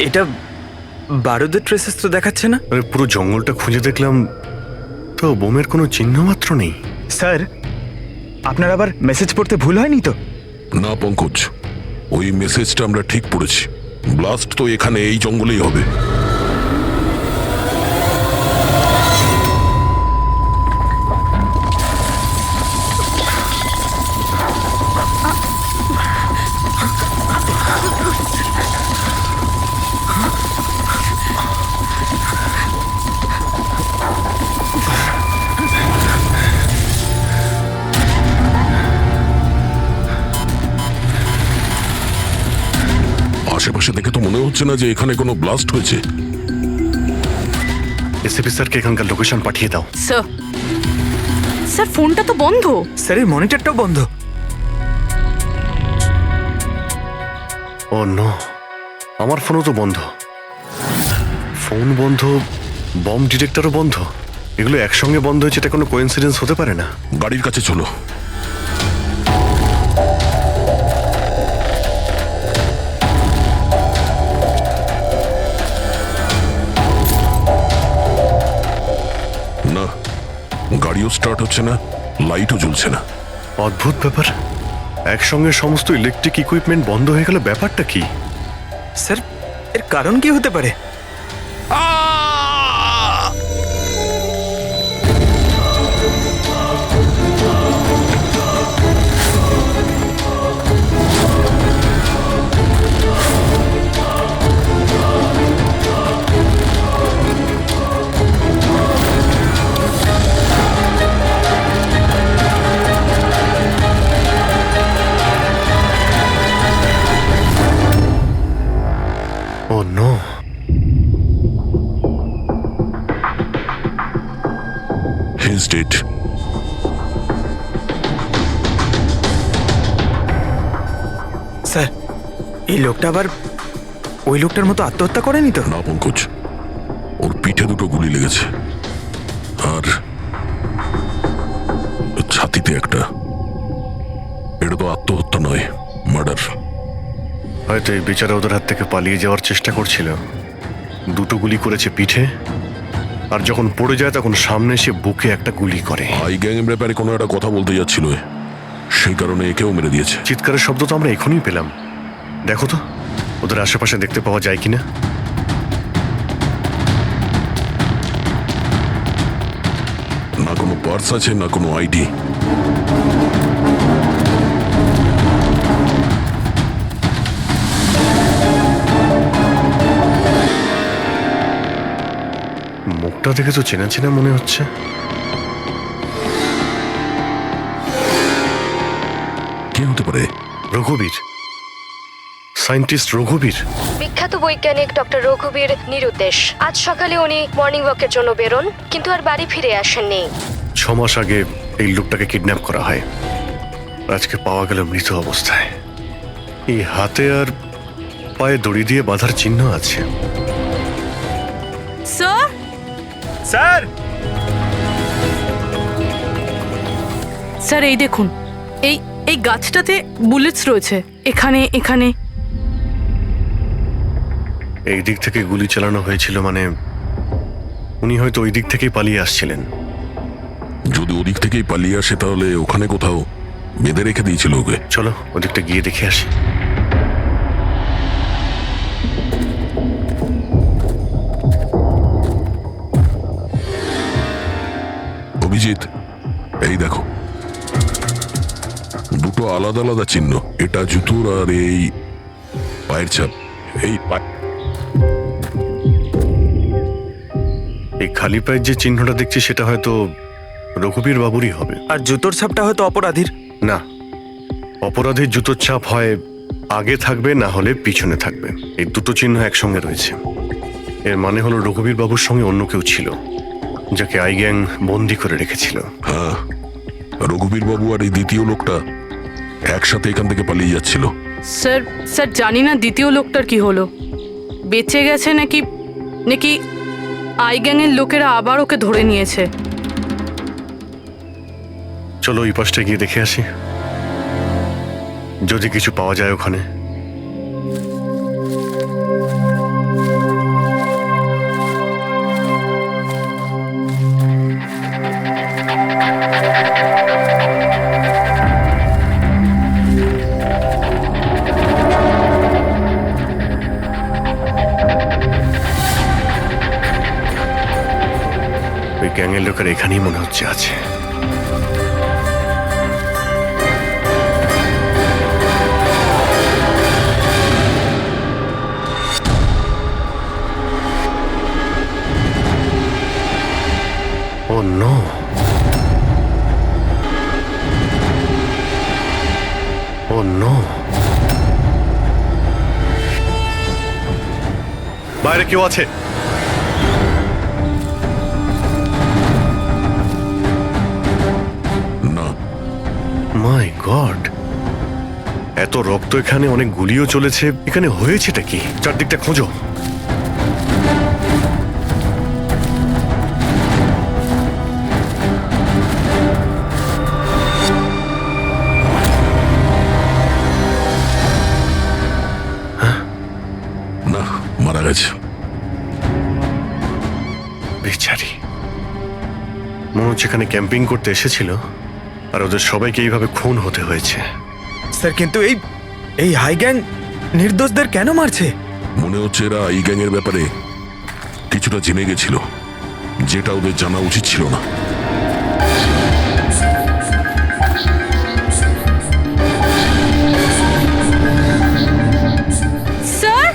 এটা বারুদের ট্রেসেস তো দেখাচ্ছে না। আরে পুরো জঙ্গলটা খুঁজে দেখলাম, তো বোমের কোনো চিহ্ন মাত্র নেই। স্যার, আপনার আবার মেসেজ পড়তে ভুল হয়নি তো? না পঙ্কজ, ওই মেসেজটা আমরা ঠিক পড়েছি। ব্লাস্ট তো এখানে এই জঙ্গলেই হবে। আশেপাশে দেখে তো মনে হচ্ছে না যে এখানে কোনো ব্লাস্ট হয়েছে। এসিপি স্যারকে এখানকার লোকেশন পাঠিয়ে দাও। স্যার, স্যার ফোনটা তো বন্ধ। স্যারের মনিটরটাও বন্ধ। ও নো, আমার ফোনও তো বন্ধ। ফোন বন্ধ, বম ডিটেক্টরও বন্ধ। এগুলো একসঙ্গে বন্ধ হয়েছে, এটা কোনো কোইন্সিডেন্স হতে পারে না। গাড়ির কাছে চলো। না, গাড়িও স্টার্ট হচ্ছে না, লাইটও জ্বলছে না। অদ্ভুত ব্যাপার, একসঙ্গে সমস্ত ইলেকট্রিক ইকুইপমেন্ট বন্ধ হয়ে গেল, ব্যাপারটা কি? স্যার, এর কারণ কি হতে পারে? ও নো, He's dead. স্যার, এই লোকটা আবার ওই লোকটার মতো আত্মহত্যা করেনি তো? না পঙ্কজ, ওর পিঠে দুটো গুলি লেগেছে আর ছাতিতে একটা। এটা তো আত্মহত্যা নয়, মার্ডার। হয়তো এই বেচারা ওদের হাত থেকে পালিয়ে যাওয়ার চেষ্টা করছিল। দুটো গুলি করেছে পিঠে, আর যখন পড়ে যায় তখন সামনে এসে বুকে একটা গুলি করে। আই গ্যাং এর ব্যাপারে কোনো একটা কথা বলতে যাচ্ছিল, সেই কারণে একেও মেরে দিয়েছে। চিৎকারের শব্দ তো আমরা এখনই পেলাম। দেখো তো ওদের আশেপাশে দেখতে পাওয়া যায় কিনা। না কোনো পার্স আছে, না কোনো আইডি। মুখটা দেখে তো চেনা চেনা মনে হচ্ছে। কে হতে পারে? রঘুবীর, সায়েন্টিস্ট রঘুবীর। বিখ্যাত বৈজ্ঞানিক ডক্টর রঘুবীর নিরুদ্দেশ। আজ সকালে উনি মর্নিং ওয়াকের জন্য বেরোন, কিন্তু আর বাড়ি ফিরে আসেননি। 6 মাস আগে এই লোকটাকে কিডন্যাপ করা হয়, আজকে পাওয়া গেল মৃত অবস্থায়। এই হাতে আর পায়ে দড়ি দিয়ে বাঁধার চিহ্ন আছে। স্যার, স্যার, স্যার এই দেখুন, এই এই গাছটাতে বুলেটস রয়েছে। এখানে এখানে এই দিক থেকে গুলি চালানো হয়েছিল, মানে উনি হয়তো ওই দিক থেকেই পালিয়ে আসছিলেন। যদি ওদিক থেকেই পালিয়ে আসে তাহলে ওখানে কোথাও বেঁধে রেখে দিয়েছিল ওকে। চলো ওদিকটা গিয়ে দেখে আসি। অভিজিৎ, এই দেখো, দুটো আলাদা আলাদা চিহ্ন। এটা জুতোর আর এই পায়ের ছাপ। এই এই খালি পায়ের যে চিহ্নটা দেখছি সেটা হয়তো রঘুবীর বাবুরই হবে। আর জুতোর ছাপটা হয়তো অপরাধীর। না, অপরাধীর জুতোর ছাপ হয় আগে থাকবে, না হলে পিছনে থাকবে। এই দুটো চিহ্ন একসঙ্গে রয়েছে। এর মানে হলো রঘুবীর বাবুর সঙ্গে অন্য কেউ ছিল, যাকে আই গ্যাং বন্দি করে রেখেছিল। হ্যাঁ, রঘুবীর বাবু আর এই দ্বিতীয় লোকটা একসাথে এখান থেকে পালিয়ে যাচ্ছিল। স্যার, স্যার জানি না দ্বিতীয় লোকটার কি হলো, বেঁচে গেছে নাকি নাকি আই গ্যাংয়ের লোকেরা আবার ওকে ধরে নিয়েছে। চলো ওই পাশটা গিয়ে দেখে আসি, যদি কিছু পাওয়া যায় ওখানে। গ্যাংয়ের লোকের এখানেই মনে হচ্ছে আছে। ও নো, ও নো, বাইরে কেউ আছে? না, মাই গড, এত রক্ত এখানে, অনেক গুলিও চলেছে। এখানে হয়েছেটা কি? চারদিকটা খোঁজো। না, মারা গেছে। বেচারি, মনে হচ্ছে এখানে ক্যাম্পিং করতে এসেছিল আর ওদের সবাইকে এইভাবে খুন হতে হয়েছে। স্যার কিন্তু এই হাই গ্যাং নির্দোষদের কেন মারছে? মনে হচ্ছে এরা এই গ্যাংয়ের ব্যাপারে কিছুটা জেনে গেছিল, যেটা ওদের জানা উচিত ছিল না। স্যার,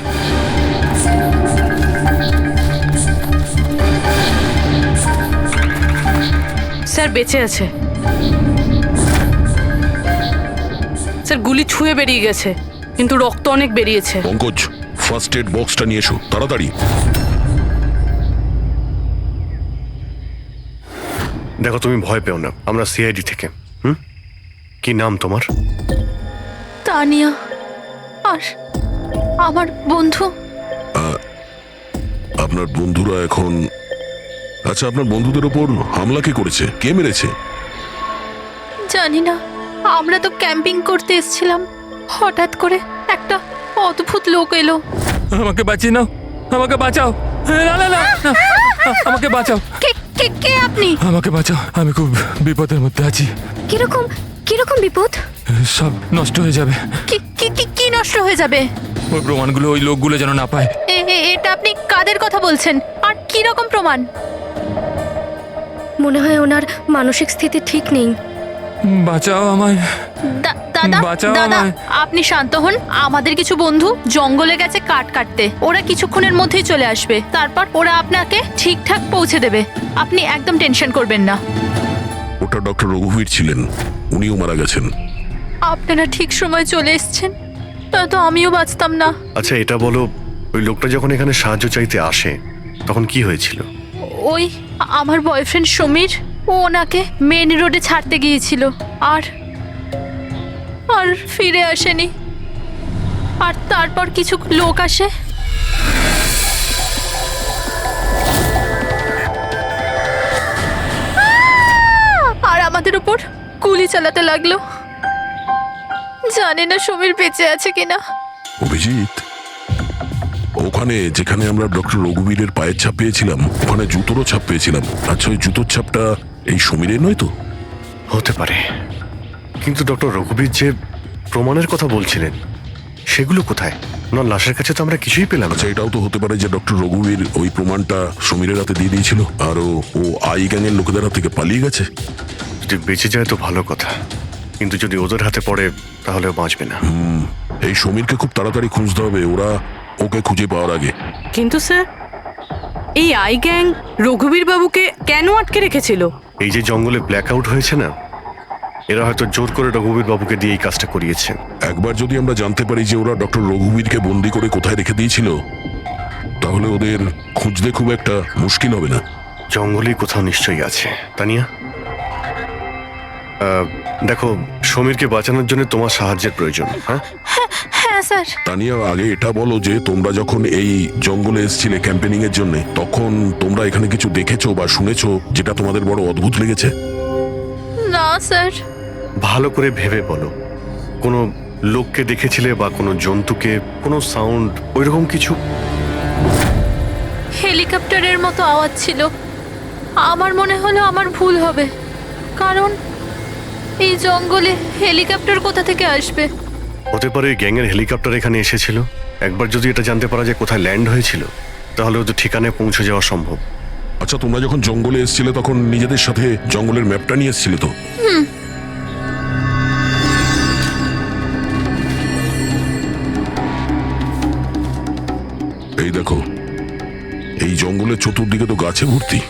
স্যার বেঁচে আছে। স্যার গুলি ছুঁয়ে বেরিয়ে গেছে, কিন্তু রক্ত অনেক বেরিয়েছে। পঙ্কজ, ফার্স্ট এড বক্সটা নিয়ে এসো তাড়াতাড়ি। দেখো, তুমি ভয় পেও না, আমরা সিআইডি থেকে। কি নাম তোমার? তানিয়া। আর আমার বন্ধু। আপনার বন্ধুরা এখন... আচ্ছা, আপনার বন্ধুদের ওপর হামলা কে করেছে? কে মেরেছে? জানি না, আমরা তো ক্যাম্পিং করতে এসেছিলাম, হঠাৎ করে একটা অদ্ভুত লোক এলো। আমাকে বাঁচিয়ে নাও, আমাকে বাঁচাও। না না না না, আমাকে বাঁচাও। কে কে কে আপনি? আমাকে বাঁচাও, আমি খুব বিপদের মধ্যে আছি। কিরকম কিরকম বিপদ? সব নষ্ট হয়ে যাবে। কি কি কি কি নষ্ট হয়ে যাবে? ওই প্রমাণগুলো ওই লোকগুলো যেন না পায়। এটা আপনি কাদের কথা বলছেন? আর কি রকম প্রমাণ? মনে হয় ওনার মানসিক স্থিতি ঠিক নেই। বাঁচাও আমায়, দাদা বাঁচাও দাদা, আমায়। আপনি শান্ত হন। আমাদের কিছু বন্ধু জঙ্গলে গেছে কাঠ কাটতে, ওরা কিছুক্ষণের মধ্যেই চলে আসবে। তারপর ওরা আপনাকে ঠিকঠাক পৌঁছে দেবে, আপনি একদম টেনশন করবেন না। ওটা ডক্টর রঘুবীর ছিলেন, উনিও মারা গেছেন। আপনারা ঠিক সময় চলে এসেছেন, নয়তো আমিও বাঁচতাম না। আচ্ছা, এটা বলো, ওই লোকটা যখন এখানে সাহায্য চাইতে আসে তখন কি হয়েছিল? ওই আমার বয়ফ্রেন্ড সমীর, ও ওনাকে মেন রোডে ছাড়তে গিয়েছিল, আর আর ফিরে আসেনি। আর তারপর কিছু লোক আসে, আর আমাদের উপর গুলি চালাতে লাগলো। জানি না সমীর বেঁচে আছে কিনা। অভিজিৎ, ওখানে যেখানে আমরা ডক্টর রঘুবীরের পায়ের ছাপ পেয়েছিলাম, ওখানে জুতোরও ছাপ পেয়েছিলাম। আচ্ছা, ওই জুতোর ছাপটা এই সমীরের নয় তো? হতে পারে, কিন্তু ডক্টর রঘুবীর যে প্রমাণের কথা বলছিলেন সেগুলো কোথায়? ওনার লাশের কাছে তো আমরা কিছুই পেলাম না। আচ্ছা, এটাও তো হতে পারে যে ডক্টর রঘুবীর ওই প্রমাণটা সমীরের হাতে দিয়ে দিয়েছিল, আর ও আই গ্যাংয়ের লোকেদের হাত থেকে পালিয়ে গেছে। যদি বেঁচে যায় তো ভালো কথা, কিন্তু যদি ওদের হাতে পড়ে তাহলে ও বাঁচবে না। এই সমীরকে খুব তাড়াতাড়ি খুঁজতে হবে, ওরা ওকে খুঁজে পাওয়ার আগে। কিন্তু স্যার, এই আই গ্যাং রঘুবীর বাবুকে কেন আটকে রেখেছিল? এই যে জঙ্গলে ব্ল্যাক আউট হয়েছে না, এরা হয়তো জোর করে রঘুবীর বাবুকে দিয়ে এই কাজটা করিয়েছে। একবার যদি আমরা জানতে পারি যে ওরা ডক্টর রঘুবীরকে বন্দি করে কোথায় রেখে দিয়েছিল, তাহলে ওদের খুঁজতে খুব একটা মুশকিল হবে না। জঙ্গলেই কোথাও নিশ্চয়ই আছে। তানিয়া, দেখো, সমীরকে বাঁচানোর জন্য তোমার সাহায্যের প্রয়োজন। হ্যাঁ হ্যাঁ স্যার। তানিয়া, আগে এটা বলো যে তোমরা যখন এই জঙ্গলে এসেছিলে ক্যাম্পেনিং এর জন্য, তখন তোমরা এখানে কিছু দেখেছো বা শুনেছো যেটা তোমাদের বড় অদ্ভুত লেগেছে? না স্যার। ভালো করে ভেবে বলো, কোনো লোককে দেখেছিলে বা কোনো জন্তুকে, কোনো সাউন্ড, ওইরকম কিছু? হেলিকপ্টারের মতো আওয়াজ ছিল। আমার মনে হলো আমার ভুল হবে, কারণ এই জঙ্গলে হেলিকপ্টার কোথা থেকে আসবে? হতে পারে গ্যাংয়ের হেলিকপ্টার এখানে এসেছিল। একবার যদি এটা জানতে পারা যায় কোথায় ল্যান্ড হয়েছিল, তাহলে ওদের ঠিকানায় পৌঁছে যাওয়া সম্ভব। আচ্ছা, তোমরা যখন জঙ্গলে এসেছিলে তখন নিজেদের সাথে জঙ্গলের ম্যাপটা নিয়ে এসেছিলে তো? এই দেখো, এই জঙ্গলের চতুর্দিকে তো গাছে ভর্তি।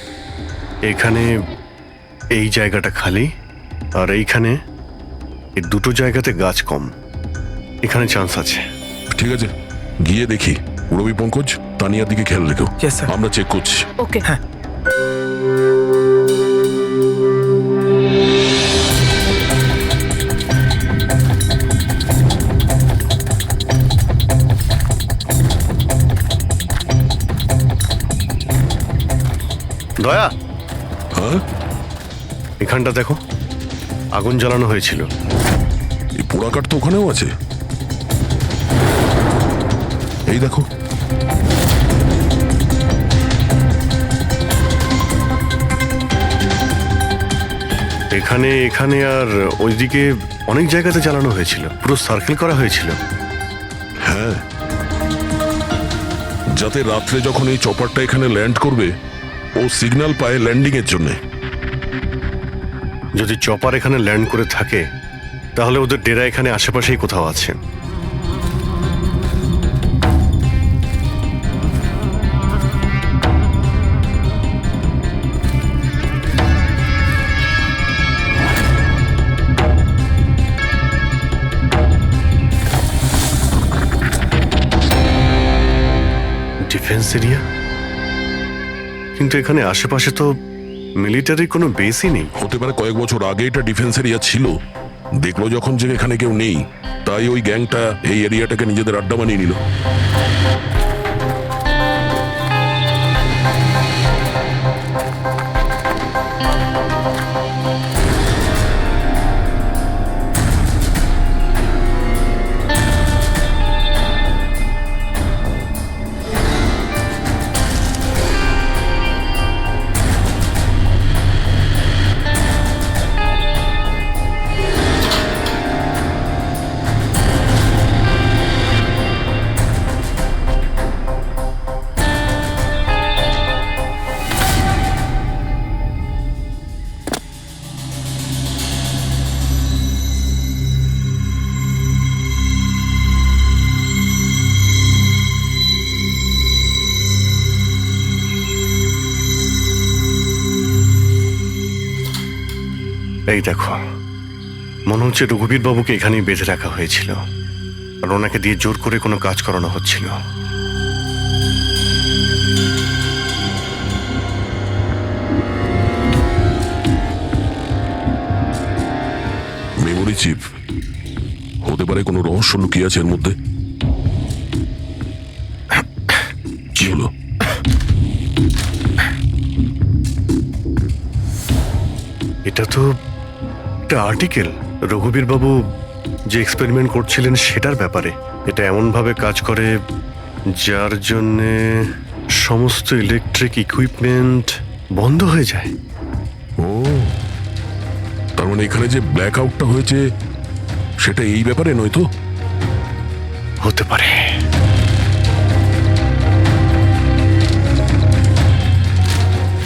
এখানে এই জায়গাটা খালি, আর এইখানে এই দুটো জায়গাতে গাছ কম। এখানে চান্স আছে। ঠিক আছে, গিয়ে দেখি। রবি, পঙ্কজ, তানিয়ার দিকে খেয়াল রেখো। Yes, sir. আমরা চেক করছি। ওকে। দয়া, হ্যাঁ, এখানটা দেখো, আগুন জ্বালানো হয়েছিল। এই পোড়াকাঠ তো ওখানেও আছে। এই দেখো, এখানে এখানে আর ওইদিকে অনেক জায়গাতে জ্বালানো হয়েছিল, পুরো সার্কেল করা হয়েছিল। হ্যাঁ, যাতে রাত্রে যখন এই চপারটা এখানে ল্যান্ড করবে ও সিগন্যাল পায় ল্যান্ডিং এর জন্য। যদি চপার এখানে ল্যান্ড করে থাকে তাহলে ওদের ডেরা এখানে আশেপাশেই কোথাও আছে। ডিফেন্স এরিয়া, কিন্তু এখানে আশেপাশে তো মিলিটারি কোনো বেসই নেই। হতে পারে কয়েক বছর আগে এটা ডিফেন্স এরিয়া ছিল, দেখলো যখন যে এখানে কেউ নেই, তাই ওই গ্যাংটা এই এরিয়াটাকে নিজেদের আড্ডা বানিয়ে নিল। এই দেখো, মনে হচ্ছে রঘুবীর বাবুকে এখানেই বেঁধে রাখা হয়েছিল, আর ওনাকে দিয়ে জোর করে কোনো কাজ করানো হচ্ছিল। মেমোরি চিপ হতে পারে, কোনো রহস্য লুকিয়ে আছে এর মধ্যে। কি হলো? এটা তো একটা আর্টিকেল, রঘুবীর বাবু যে এক্সপেরিমেন্ট করছিলেন সেটার ব্যাপারে। এটা এমনভাবে কাজ করে যার জন্যে সমস্ত ইলেকট্রিক ইকুইপমেন্ট বন্ধ হয়ে যায়। ও, তার মানে এখানে যে ব্ল্যাক আউটটা হয়েছে সেটা এই ব্যাপারে নয় তো? হতে পারে।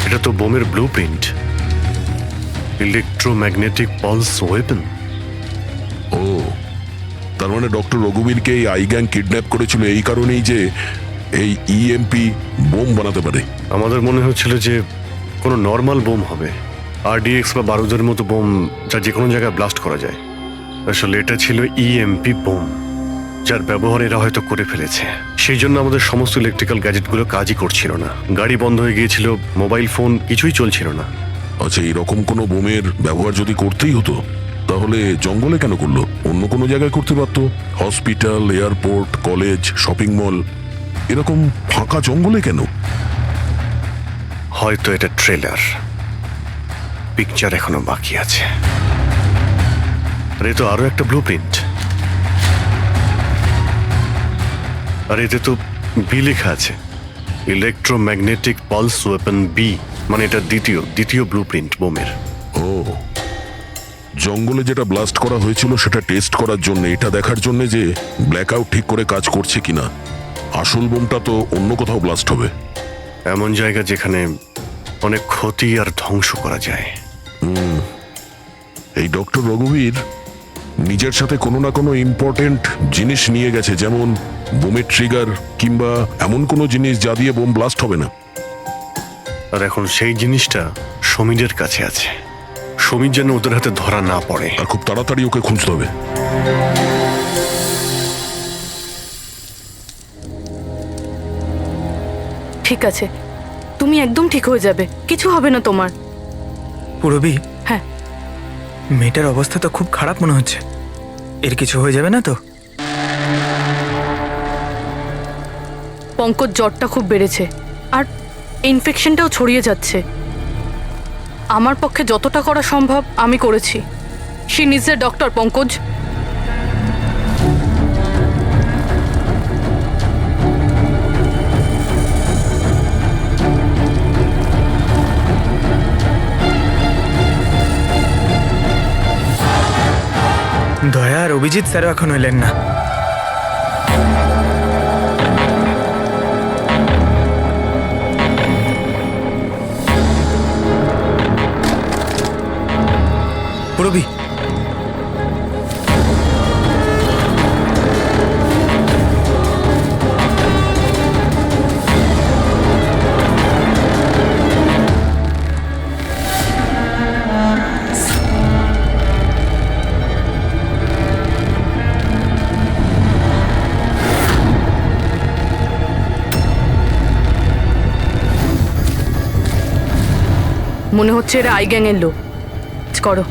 এটা তো বোমের blueprint, electromagnetic pulse weapon. ও, তার মানে ডক্টর রঘুবীরকে এই আই গ্যাং কিডন্যাপ করেছিল এই কারণেই যে এই ইএমপি বোম বানাতে পারে। আমাদের মনে হচ্ছিল যে কোনো নর্মাল বোম হবে, আরডিএক্স বা বারুদের মতো বোম যা যে কোনো জায়গায় ব্লাস্ট করা যায়। আসলে এটা ছিল ইএমপি বোম, যার ব্যবহার এরা হয়তো করে ফেলেছে। সেই জন্য আমাদের সমস্ত ইলেকট্রিক্যাল গ্যাজেটগুলো কাজই করছিল না, গাড়ি বন্ধ হয়ে গিয়েছিল, মোবাইল ফোন কিছুই চলছিল না। আচ্ছা, এরকম কোনো বোমের ব্যবহার যদি করতেই হতো তাহলে জঙ্গলে কেন করলো? অন্য কোনো জায়গায় করতে পারতো, hospital, airport, college, shopping mall, এরকম ফাঁকা জঙ্গলে কেন? হয়তো এটা ট্রেলার, পিকচার এখনো বাকি আছে। আর এ তো আরো একটা ব্লু প্রিন্ট, আর এতে তো বি লেখা আছে, ইলেকট্রোম্যাগনেটিক পালস ওয়েপন বি, মানে এটা দ্বিতীয় ব্লু প্রিন্ট বোমের। ও, জঙ্গলে যেটা ব্লাস্ট করা হয়েছিল সেটা টেস্ট করার জন্য, এটা দেখার জন্য যে ব্ল্যাক আউট ঠিক করে কাজ করছে কিনা। আসল বোমটা তো অন্য কোথাও ব্লাস্ট হবে। এমন জায়গা যেখানে অনেক ক্ষতি আর ধ্বংস করা যায়। এই ডক্টর রঘুবীর নিজের সাথে কোনো না কোনো ইম্পর্টেন্ট জিনিস নিয়ে গেছে, যেমন বোমের ট্রিগার কিংবা এমন কোনো জিনিস যা দিয়ে বোম ব্লাস্ট হবে না। আর এখন সেই জিনিসটা সমীরের কাছে আছে। সমীর যেন ওদের হাতে ধরা না পড়ে। আর খুব তাড়াতাড়ি ওকে খুঁজতে হবে। ঠিক আছে, তুমি একদম ঠিক হয়ে যাবে, কিছু হবে না তোমার। পুরবি, হ্যাঁ, মেয়েটার অবস্থা তো খুব খারাপ মনে হচ্ছে। এর কিছু হয়ে যাবে না তো? পঙ্কজ জ্বরটা খুব বেড়েছে আর ইনফেকশনটাও ছড়িয়ে যাচ্ছে। আমার পক্ষে যতটা করা সম্ভব আমি করেছি। She needs a doctor, Pankaj. দয়া আর অভিজিৎ স্যারও এখন এলেন না। পুরবি, মনে হচ্ছে এরা আই গ্যাংয়ের লোক। করো,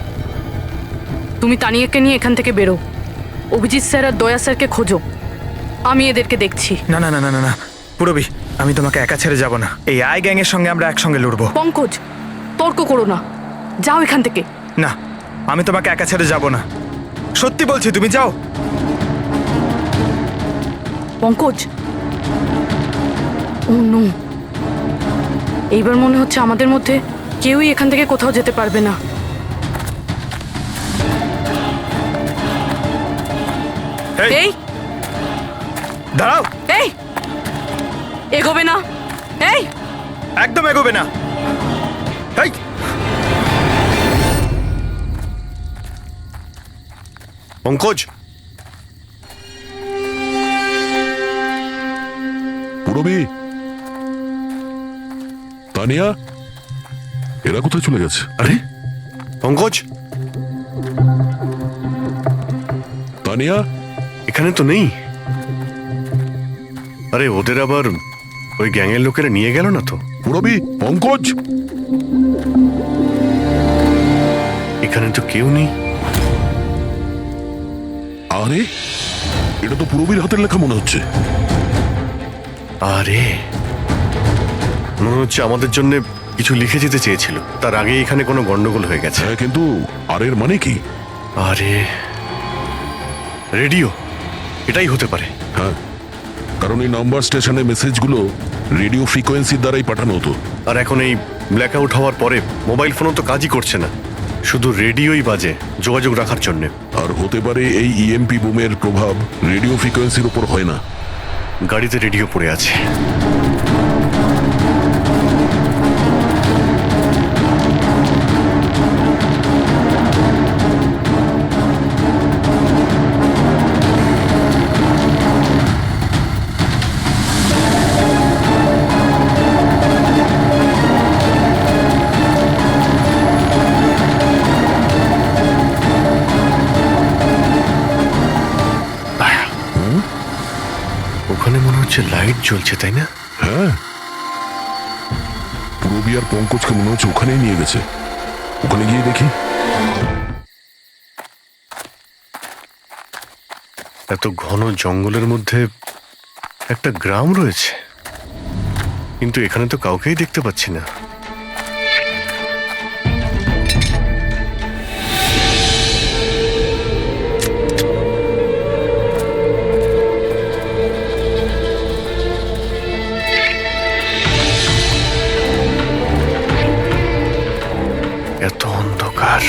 তুমি তানিয়াকে নিয়ে এখান থেকে বেরো। অভিজিৎ স্যার আর দয়া স্যারকে খোঁজো, আমি এদেরকে দেখছি। না না না না না না পুরবি, আমি তোমাকে একা ছেড়ে যাব না। এই আই গ্যাংয়ের সঙ্গে আমরা একসঙ্গে লড়বো। পঙ্কজ, তর্ক করো না, যাও এখান থেকে। না, আমি তোমাকে একা ছেড়ে যাব না। সত্যি বলছি, তুমি যাও। পঙ্কজ, ও নো, এইবার মনে হচ্ছে আমাদের মধ্যে কেউই এখান থেকে কোথাও যেতে পারবে না। এই দাঁড়াও, এই এগোবে না, এই একদম এগোবে না। এই পঙ্কজ, পুরবি, তানিয়া, এরা কোথায় চলে গেছে? আরে পঙ্কজ, তানিয়া, এখানে তো নেই। আরে ওদের আবার ওই গ্যাংয়ের লোকেরা নিয়ে গেল না তো? পুরবি, পঙ্কজ, এখানে তো কেউ নেই। আরে এটা তো পুরবির হাতের লেখা মনে হচ্ছে। আরে মনে হচ্ছে আমাদের জন্য কিছু লিখে যেতে চেয়েছিল, তার আগে এখানে কোনো গন্ডগোল হয়ে গেছে। হ্যাঁ, কিন্তু আর এর মানে কি? আরে রেডিও, এটাই হতে পারে। হ্যাঁ, কারণ এই নাম্বার স্টেশনে মেসেজগুলো রেডিও ফ্রিকোয়েন্সির দ্বারাই পাঠানো হতো। আর এখন এই ব্ল্যাক আউট হওয়ার পরে মোবাইল ফোনও তো কাজই করছে না, শুধু রেডিওই বাজে যোগাযোগ রাখার জন্য। আর হতে পারে এই ইএমপি বুমের প্রভাব রেডিও ফ্রিকোয়েন্সির উপর হয় না। গাড়িতে রেডিও পড়ে আছে। ওখানে মনে হচ্ছে লাইট জ্বলছে, তাই না? হ্যাঁ, পুরবি আর পঙ্কজকে মনে হচ্ছে ওখানেই নিয়ে গেছে। ওখানে গিয়ে দেখি। এত ঘন জঙ্গলের মধ্যে একটা গ্রাম রয়েছে, কিন্তু এখানে তো কাউকেই দেখতে পাচ্ছি না। এত অন্ধকার।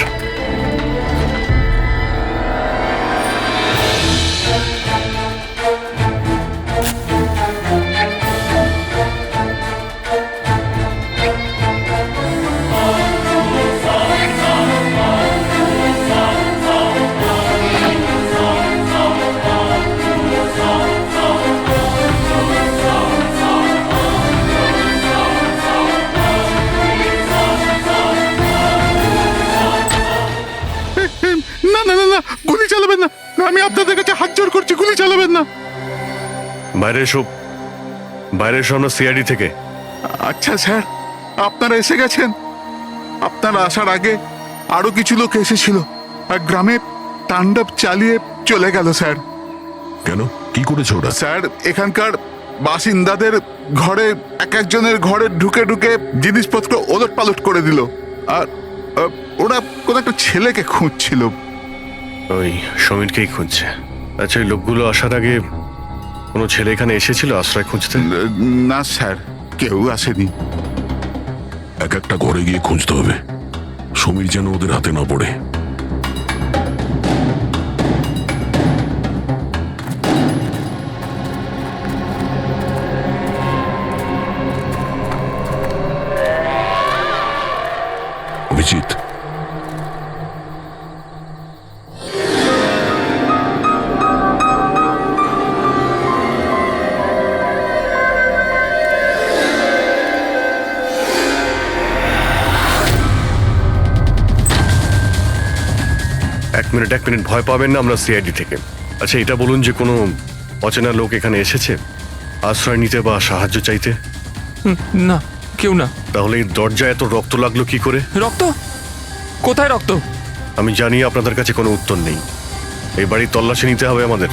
জোর করছি, গুলি চালাবেন না। বাইরে এসো, বাইরে এসো, আমরা সিআইডি থেকে। আচ্ছা স্যার, আপনারা এসে গেছেন। আপনারা আসার আগে আরো কিছু লোক এসেছিল আর গ্রামে তাণ্ডব চালিয়ে চলে গেল স্যার। কেন, কি করেছে ওরা? স্যার, এখানকার বাসিন্দাদের ঘরে এক একজনের ঘরে ঢুকে ঢুকে জিনিসপত্র ওলট পালট করে দিল। আর ওরা কোন একটা ছেলেকে খুঁজছিল। ওই সমীরকেই খুঁজছে। আচ্ছা, ওই লোকগুলো আসার আগে কোনো ছেলে এখানে এসেছিল আশ্রয় খুঁজতে? না স্যার, কেউ আসেনি। এক একটা ঘরে গিয়ে খুঁজতে হবে, সমীর যেন ওদের হাতে না পড়ে। অভিজিৎ, এক মিনিট, ভয় পাবেন না, আমরা সিআইডি থেকে। আচ্ছা, এটা বলুন যে কোনো অচেনা লোক এখানে এসেছে আশ্রয় নিতে বা সাহায্য চাইতে? না, কেউ না। তাহলে এই দরজায় এত রক্ত লাগলো কি করে? রক্ত? কোথায় রক্ত? আমি জানি আপনাদের কাছে কোনো উত্তর নেই। এই বাড়ির তল্লাশি নিতে হবে আমাদের।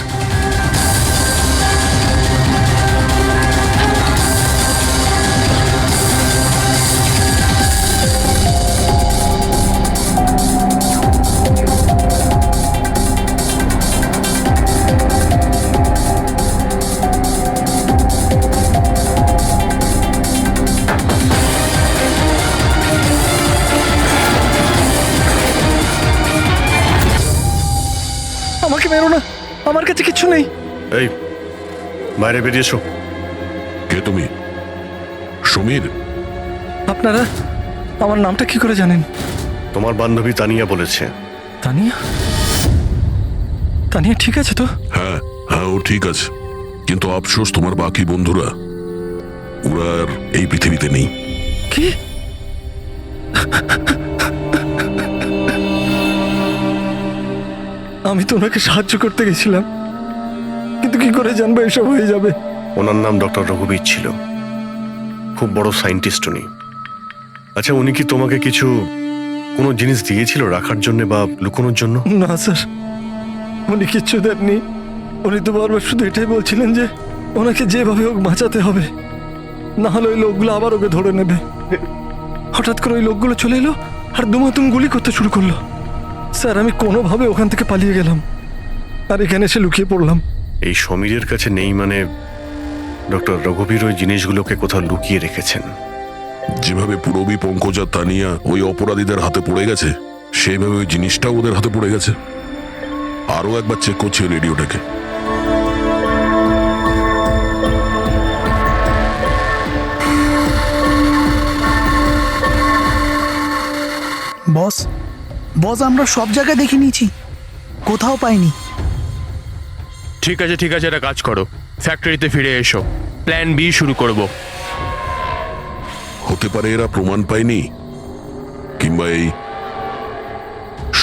আমাকে মেরো না, আমার কাছে কিছু নেই। এই, বাইরে বেরিয়ে এসো। কে তুমি? সমীর? আপনারা আমার নামটা কি করে জানেন? তোমার বান্ধবী তানিয়া বলেছে। তানিয়া? তানিয়া ঠিক আছে তো? হ্যাঁ হ্যাঁ, ও ঠিক আছে, কিন্তু আফসোস তোমার বাকি বন্ধুরা ওরা আর এই পৃথিবীতে নেই। কি? আমি তো ওনাকে সাহায্য করতে গেছিলাম, কিন্তু কি করে জানবো এসব হয়ে যাবে? ওনার নাম ডক্টর রঘুবীর ছিল, খুব বড় সায়েন্টিস্ট উনি। আচ্ছা, উনি কি তোমাকে কোনো জিনিস দিয়েছিল রাখার জন্য বা লুকোনোর জন্য? না স্যার, উনি কিচ্ছু দেননি। উনি তো বারবার শুধু এটাই বলছিলেন যে ওনাকে যেভাবে হোক বাঁচাতে হবে, না হলে ওই লোকগুলো আবার ওকে ধরে নেবে। হঠাৎ করে ওই লোকগুলো চলে এলো আর দুমাতুম গুলি করতে শুরু করলো। স্যার, আমি কোনোভাবে ওখান থেকে পালিয়ে গেলাম আর এখানে এসে লুকিয়ে পড়লাম। এই সমীরের কাছে নেই মানে ডক্টর রঘুবীর ওই জিনিসগুলোকে কোথাও লুকিয়ে রেখেছেন। যেভাবে পুরবী, পঙ্কজ আর তানিয়া ওই অপরাধীদের হাতে পড়ে গেছে, সেইভাবে ওই জিনিসটাও ওদের হাতে পড়ে গেছে। আরো একবার চেক করছি রেডিওটাকে। বস আমরা সব জায়গায় দেখে নিয়েছি, কোথাও পাইনি। ঠিক আছে, একটা কাজ করো, ফ্যাক্টরিতে ফিরে এসো, প্ল্যান বি শুরু করব। হতে পারে এরা প্রমাণ পায়নি, কিংবা এই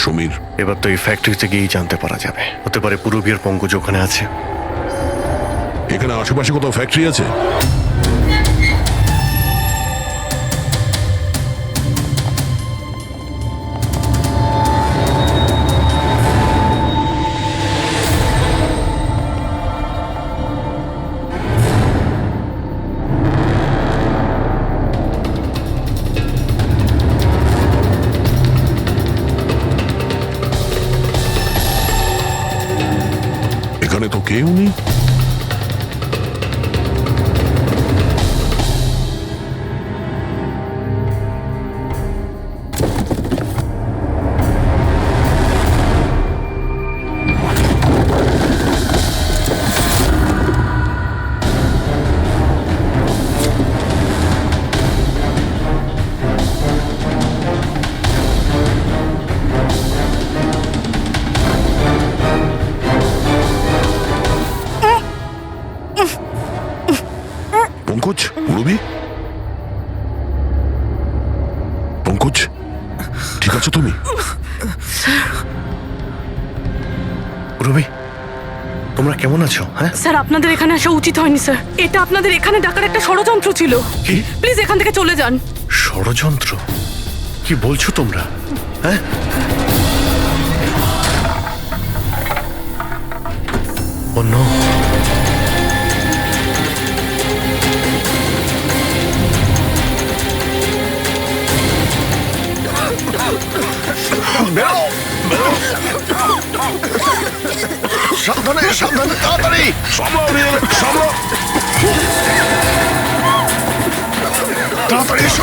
সমীর। এবার তো এই ফ্যাক্টরিতে গিয়েই জানতে পারা যাবে। হতে পারে পুরবী আর পঙ্কজ ওখানে আছে। এখানে আশেপাশে কোথাও ফ্যাক্টরি আছে? এখানে তো কেউ নেই। পঙ্কজ, পুরবী, পঙ্কজ, ঠিক আছো তুমি? পুরবী, তোমরা কেমন আছো? হ্যাঁ, স্যার আপনাদের এখানে আসা উচিত হয়নি স্যার। এটা আপনাদের এখানে ডাকার একটা ষড়যন্ত্র ছিল। কি প্লিজ এখান থেকে চলে যান। ষড়যন্ত্র? কি বলছো তোমরা? হ্যাঁ, ও নো। সাবধানে সাবধানে, তাড়াতাড়ি সামলাও রিয়েল, সামলাও। তাড়াতাড়ি এসো।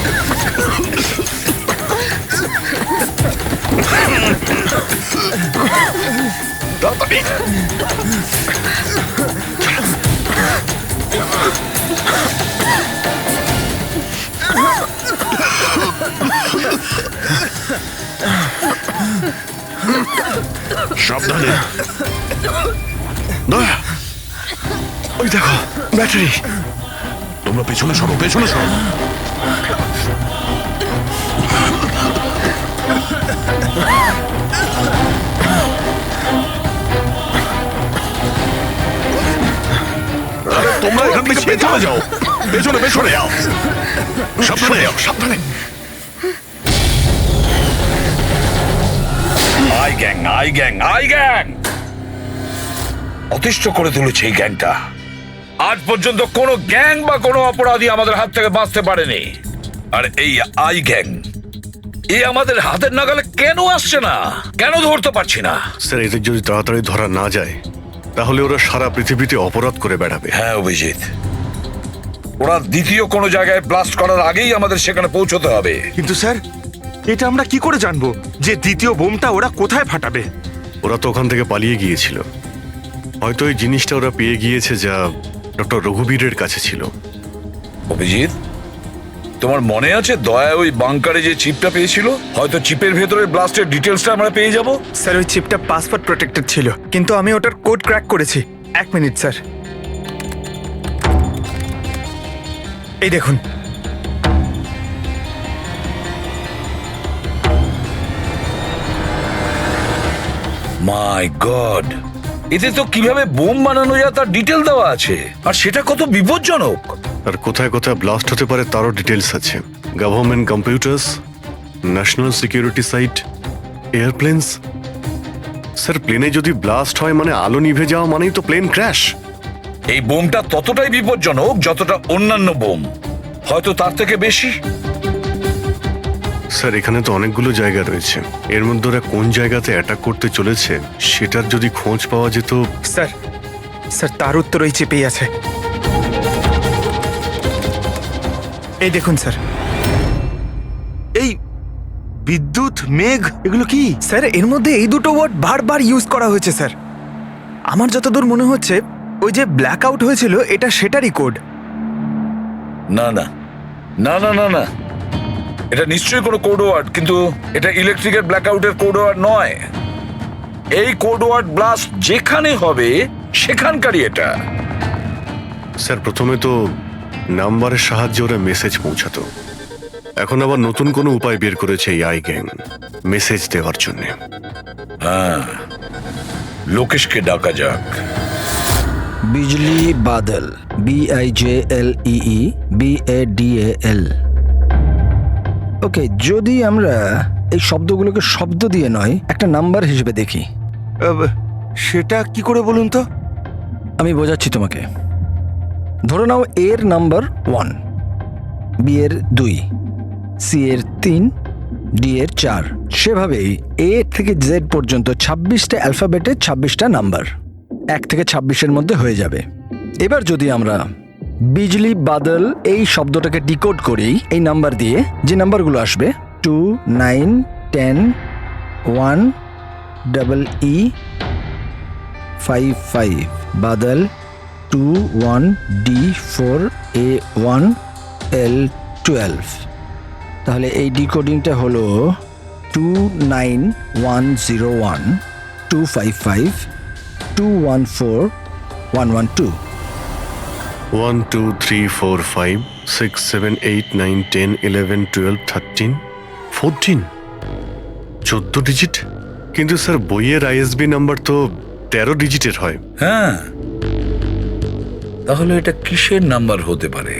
তাড়াতাড়ি। সাবধানে। দয়া, ওই দেখো ব্যাটারি। তোমরা পেছনে সরো, পেছনে সরো। তোমরা এখান থেকে পেছনে যাও, পেছনে পেছনে যাও। সাবধানে যাও, সাবধানে। I gang, I gang, I gang অতিষ্ঠ করে তুলেছে এই গ্যাংটা। আজ পর্যন্ত কোনো গ্যাং বা কোনো অপরাধী আমাদের হাত থেকে বাঁচতে পারেনি। আর এই আই গ্যাং, এই আমাদের হাতের নাগালে কেন আসছে না? কেন ধরতে পারছি না? স্যার, এদের যদি তাড়াতাড়ি ধরা না যায় তাহলে ওরা সারা পৃথিবীতে অপরাধ করে বেড়াবে। হ্যাঁ অভিজিৎ, ওরা দ্বিতীয় কোনো জায়গায় ব্লাস্ট করার আগেই আমাদের সেখানে পৌঁছতে হবে। কিন্তু স্যার, এটা আমরা কি করে জানবো যে দ্বিতীয় বোমটা ওরা কোথায় ফাটাবে? ওরা তো ওখান থেকে পালিয়ে গিয়েছিল। হয়তো এই জিনিসটা ওরা পেয়ে গিয়েছে যা ডক্টর রঘুবীরের কাছে ছিল। অভিজিৎ, তোমার মনে আছে দয়া ওই বাংকারে যে চিপটা পেয়েছিল? হয়তো চিপের ভেতরে ব্লাস্টের ডিটেলসটা আমরা পেয়ে যাব। স্যার, ওই চিপটা পাসওয়ার্ড প্রোটেক্টেড ছিল, কিন্তু আমি ওটার কোড ক্র্যাক করেছি। 1 মিনিট স্যার, এই দেখুন। মাই গড, এতে তো কিভাবে বোম বানানো যায় তার ডিটেল দেওয়া আছে, আর সেটা কত বিপজ্জনক। আর কোথায় কোথায় ব্লাস্ট হতে পারে তারও ডিটেলস আছে। Government computers, national security site, airplanes. Sir, প্লেনে যদি ব্লাস্ট হয় মানে আলো নিভে যাওয়া মানেই তো প্লেন ক্র্যাশ। এই বোমটা ততটাই বিপজ্জনক যতটা অন্যান্য বোম, হয়তো তার থেকে বেশি। স্যার, এখানে তো অনেকগুলো জায়গা রয়েছে। এর মধ্যে ওরা কোন জায়গাতে অ্যাটাক করতে চলেছে সেটার যদি খোঁজ পাওয়া যেত। স্যার, স্যার তার উত্তর ওই চিপেই আছে। এই দেখুন স্যার, এই বিদ্যুৎ, মেঘ, এগুলো কি? স্যার, এর মধ্যে এই দুটো ওয়ার্ড বারবার ইউজ করা হয়েছে স্যার। আমার যতদূর মনে হচ্ছে ওই যে ব্ল্যাক আউট হয়েছিল এটা সেটারই কোড। না না না না না না, এটা নিশ্চয়ই কোনো কোড ওয়ার্ড, কিন্তু এটা ইলেকট্রিকের ব্ল্যাকআউটের কোড ওয়ার্ড নয়। এই কোড ওয়ার্ড ব্লাস্ট যেখানে হবে সেখানকারই এটা। স্যার, প্রথমে তো নাম্বারের সাহায্যে ওরা মেসেজ পৌঁছাতো। এখন আবার নতুন কোনো উপায় বের করেছে এই আই গ্যাং মেসেজ দেওয়ার জন্য। হ্যাঁ, লোকেশকে ডাকা যাক। বিজলি বাদল, BIJLEE BADAL। ওকে, যদি আমরা এই শব্দগুলোকে শব্দ দিয়ে নয় একটা নাম্বার হিসেবে দেখি। সেটা কি করে বলুন তো? আমি বোঝাচ্ছি তোমাকে। ধরে নাও এর নাম্বার 1, বি এর 2, সি এর 3, ডি এর 4। সেভাবেই এ থেকে জেড পর্যন্ত 26টা অ্যালফাবেটের 26টা নাম্বার 1 থেকে 26-এর মধ্যে হয়ে যাবে। এবার যদি আমরা বিজলি বাদল এই শব্দটাকে ডিকোড করি এই নাম্বার দিয়ে, যে নাম্বারগুলো আসবে 2, 9, 10, 1, EE 5, 5, বাদল 2, 1, D4, A1, L12। তাহলে এই ডিকোডিংটা হলো 29101 255 214 112। 1 2 3 4 5 6 7 8 9 10 11 12 13 14 14 ডিজিট। কিন্তু স্যার, বইয়ের ISB নাম্বার তো 13 ডিজিটের হয়। হ্যাঁ, তাহলে এটা কিসের নাম্বার হতে পারে?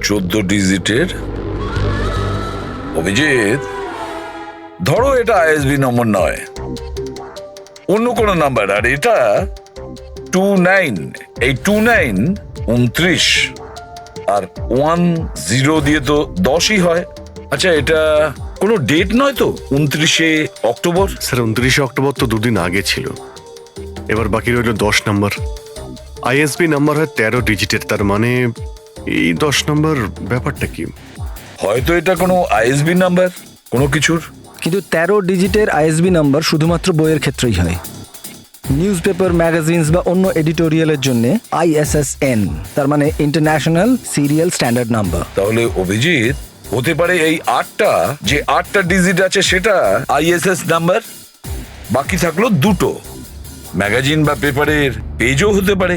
14 ডিজিটের? অভিজিৎ, ধরো এটা আইএসবি নম্বর নয়, অন্য কোনো নাম্বার। আর এটা 29, এই 29 29, আর 10 দিয়ে তো 10ই হয়। আচ্ছা, এটা কোনো ডেট নয় তো? 29শে অক্টোবর? স্যার 29শে অক্টোবর তো দুদিন আগে ছিল। এবার বাকি রইল 10 নম্বর। আইএসবি নাম্বার হয় 13 ডিজিটের, তার মানে এই 10 নম্বর ব্যাপারটা কি? হয়তো এটা কোনো আইএসবি নাম্বার কোনো কিছুর। কিন্তু 13 ডিজিটের আইএসবি নাম্বার শুধুমাত্র বইয়ের ক্ষেত্রেই হয়। নিউজ পেপার, ম্যাগাজিনস বা অন্য এডিটোরিয়ালের জন্য ISSN, তার মানে ইন্টারন্যাশনাল সিরিয়াল স্ট্যান্ডার্ড নাম্বার। তাহলে অভিজিৎ, হতে পারে এই 8টা ডিজিট আছে সেটা আইএসএস নাম্বার, বাকি থাকলো 2টো। ম্যাগাজিন বা পেপারের পেজও হতে পারে।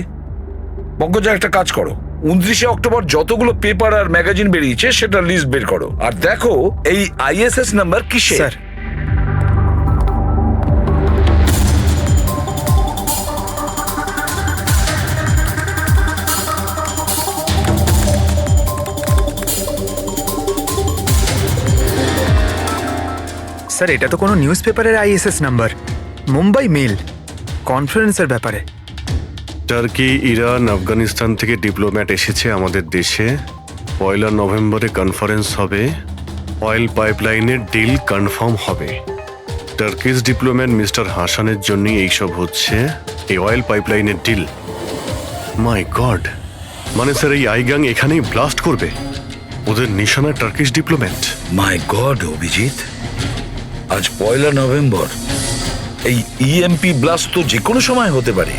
পঙ্কজা, একটা কাজ করো, 29শে অক্টোবর যতগুলো পেপার আর ম্যাগাজিন বেরিয়েছে সেটা লিস্ট বের করো, আর দেখো এই আইএসএস নাম্বার কিসের। স্যার, স্যার এটা তো কোনো নিউজ পেপারের আইএসএস নাম্বার। মুম্বাই মেল, কনফারেন্সের ব্যাপারে। টার্কি, ইরান, আফগানিস্তান থেকে ডিপ্লোম্যাট এসেছে আমাদের দেশে। 1 নভেম্বরে কনফারেন্স হবে, অয়েল পাইপলাইনের ডিল কনফার্ম হবে। টার্কিশ ডিপ্লোম্যাট মিস্টার হাসানের জন্যই এইসব হচ্ছে, এই অয়েল পাইপলাইনের ডিল। মাই গড, মানে স্যার এই আইগাং এখানেই ব্লাস্ট করবে? ওদের নিশানা টার্কিশ ডিপ্লোম্যাট। মাই গড অভিজিৎ, আজ 1 নভেম্বর। এই ইএমপি ব্লাস্ট তো যে কোনো সময় হতে পারে।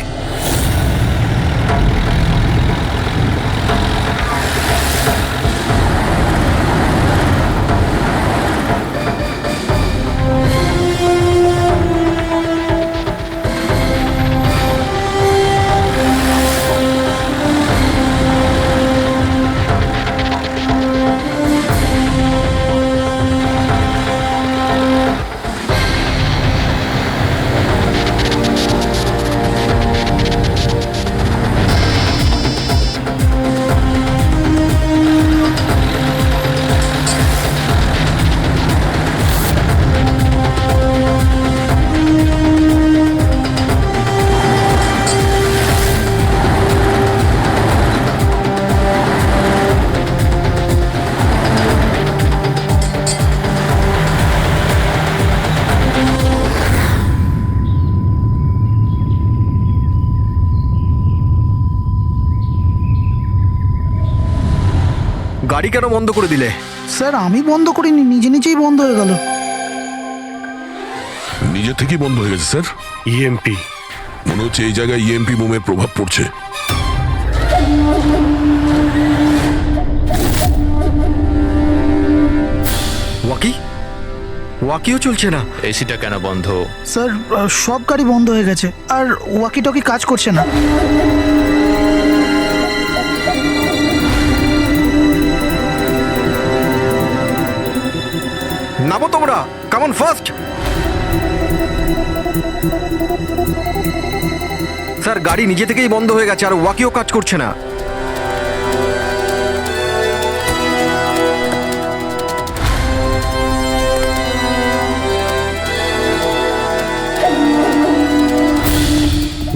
গাড়ি কেন বন্ধ করে দিলে? স্যার আমি বন্ধ করিনি, নিজে নিজেই বন্ধ হয়ে গেল। নিজে থেকেই বন্ধ হয়ে গেছে স্যার। ইএমপি মনে হচ্ছে এই জায়গায় ইএমপি বোমের প্রভাব পড়ছে। ওয়াকিও চলছে না। এসিটা কেন বন্ধ? স্যার সব গাড়ি বন্ধ হয়ে গেছে, আর ওয়াকি টকি কাজ করছে না। নামো তোমরা, কাম অন ফার্স্ট। স্যার গাড়ি নিজে থেকেই বন্ধ হয়ে গেছে, আর ওয়াকিও কাজ করছে না।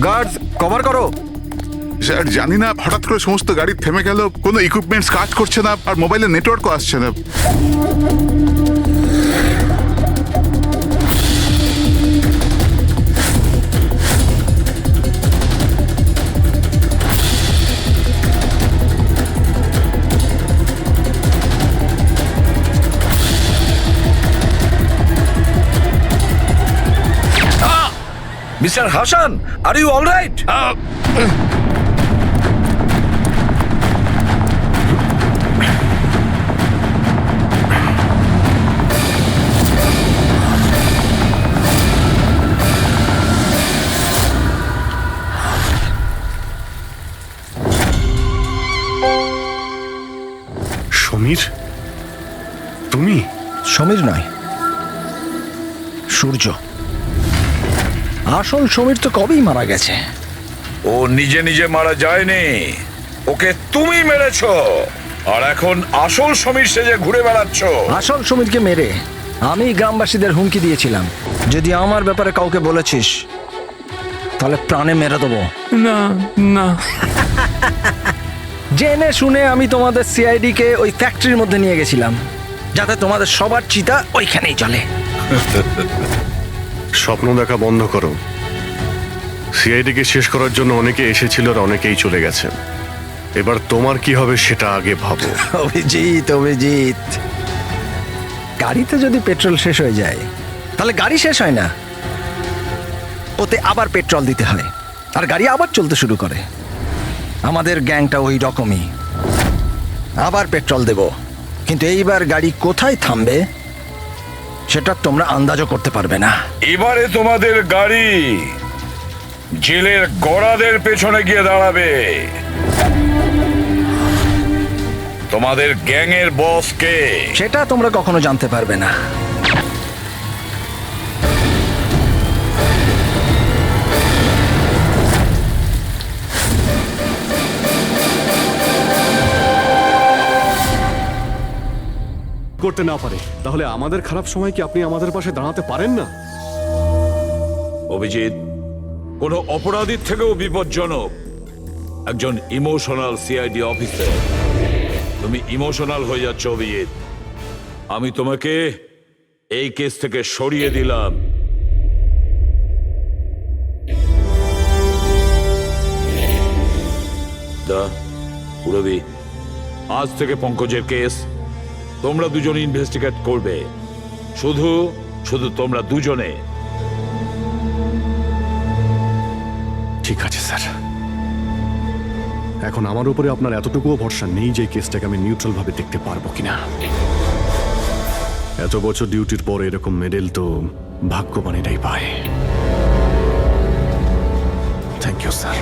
গার্ডস কভার করো। স্যার জানি না, হঠাৎ করে সমস্ত গাড়ি থেমে গেল, কোনো ইকুইপমেন্টস কাজ করছে না, আর মোবাইলে নেটওয়ার্কও আসছে না। Mister Hasan, are you alright? Sameer, তুমি? সমীর নয়, সূর্য। আসল সমীর তো কবেই মারা গেছে। ও নিজে নিজে মারা যায়নি, ওকে তুমি মেরেছো, আর এখন আসল সমীর সেজে ঘুরে বেড়াচ্ছ। আসল সমীরকে মেরে আমি গ্রামবাসীদের হুমকি দিয়েছিলাম, যদি আমার ব্যাপারে কাউকে বলেছিস তাহলে প্রাণে মেরে দেবো। না না, জেনে শুনে আমি তোমাদের সিআইডি কে ওই ফ্যাক্টরির মধ্যে নিয়ে গেছিলাম, যাতে তোমাদের সবার চিতা ওইখানেই চলে। স্বপ্ন দেখা বন্ধ করো। সিআইডিকে শেষ করার জন্য অনেকে এসেছিল আর অনেকেই চলে গেছে। এবার তোমার কি হবে সেটা আগে ভাবো। অভিজিৎ, অভিজিৎ, গাড়িতে যদি পেট্রোল শেষ হয়ে যায় তাহলে গাড়ি শেষ হয় না, ওতে আবার পেট্রোল দিতে হয় আর গাড়ি আবার চলতে শুরু করে। আমাদের গ্যাংটা ওই রকমই, আবার পেট্রোল দেব, কিন্তু এইবার গাড়ি কোথায় থামবে সেটা তোমরা আন্দাজও করতে পারবে না। এবারে তোমাদের গাড়ি জেলের গড়াদের পেছনে গিয়ে দাঁড়াবে। তোমাদের গ্যাংয়ের বস কে সেটা তোমরা কখনো জানতে পারবে না। করতে না পারে তাহলে আমাদের খারাপ সময় কি আপনি আমাদের পাশে দাঁড়াতে পারেন না? অভিজিৎ কোনো অপরাধীর থেকেও বিপজ্জনক একজন ইমোশনাল সিআইডি অফিসার। তুমি ইমোশনাল হয়ে যাচ্ছ অভিজিৎ। আমি তোমাকে এই কেস থেকে সরিয়ে দিলাম। পুরবি, আজ থেকে পঙ্কজের কেস তোমরা দুজন ইনভেস্টিগেট করবে, শুধু শুধু তোমরা দুজনে। ঠিক আছে স্যার, এখন আমার উপরে আপনার এতটুকুও ভরসা নেই যে কেসটাকে আমি নিউট্রাল ভাবে দেখতে পারবো কিনা। এত বছর ডিউটির পর এরকম মেডেল তো ভাগ্যবানেরাই পায়। Thank you sir.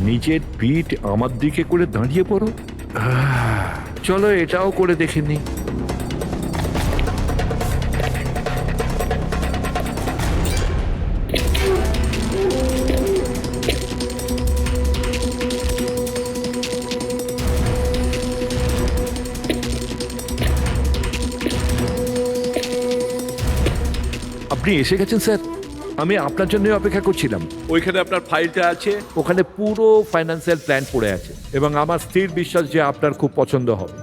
নিজের পিঠ আমার দিকে করে দাঁড়িয়ে পড়ো। চলো এটাও করে দেখে নি। আপনি এসে গেছেন স্যার, আমি আপনার জন্য অপেক্ষা করছিলাম। ওইখানে আপনার ফাইলটা আছে, ওখানে পুরো ফাইন্যান্সিয়াল প্ল্যান পড়ে আছে এবং আমার স্থির বিশ্বাস যে আপনার খুব পছন্দ হবে।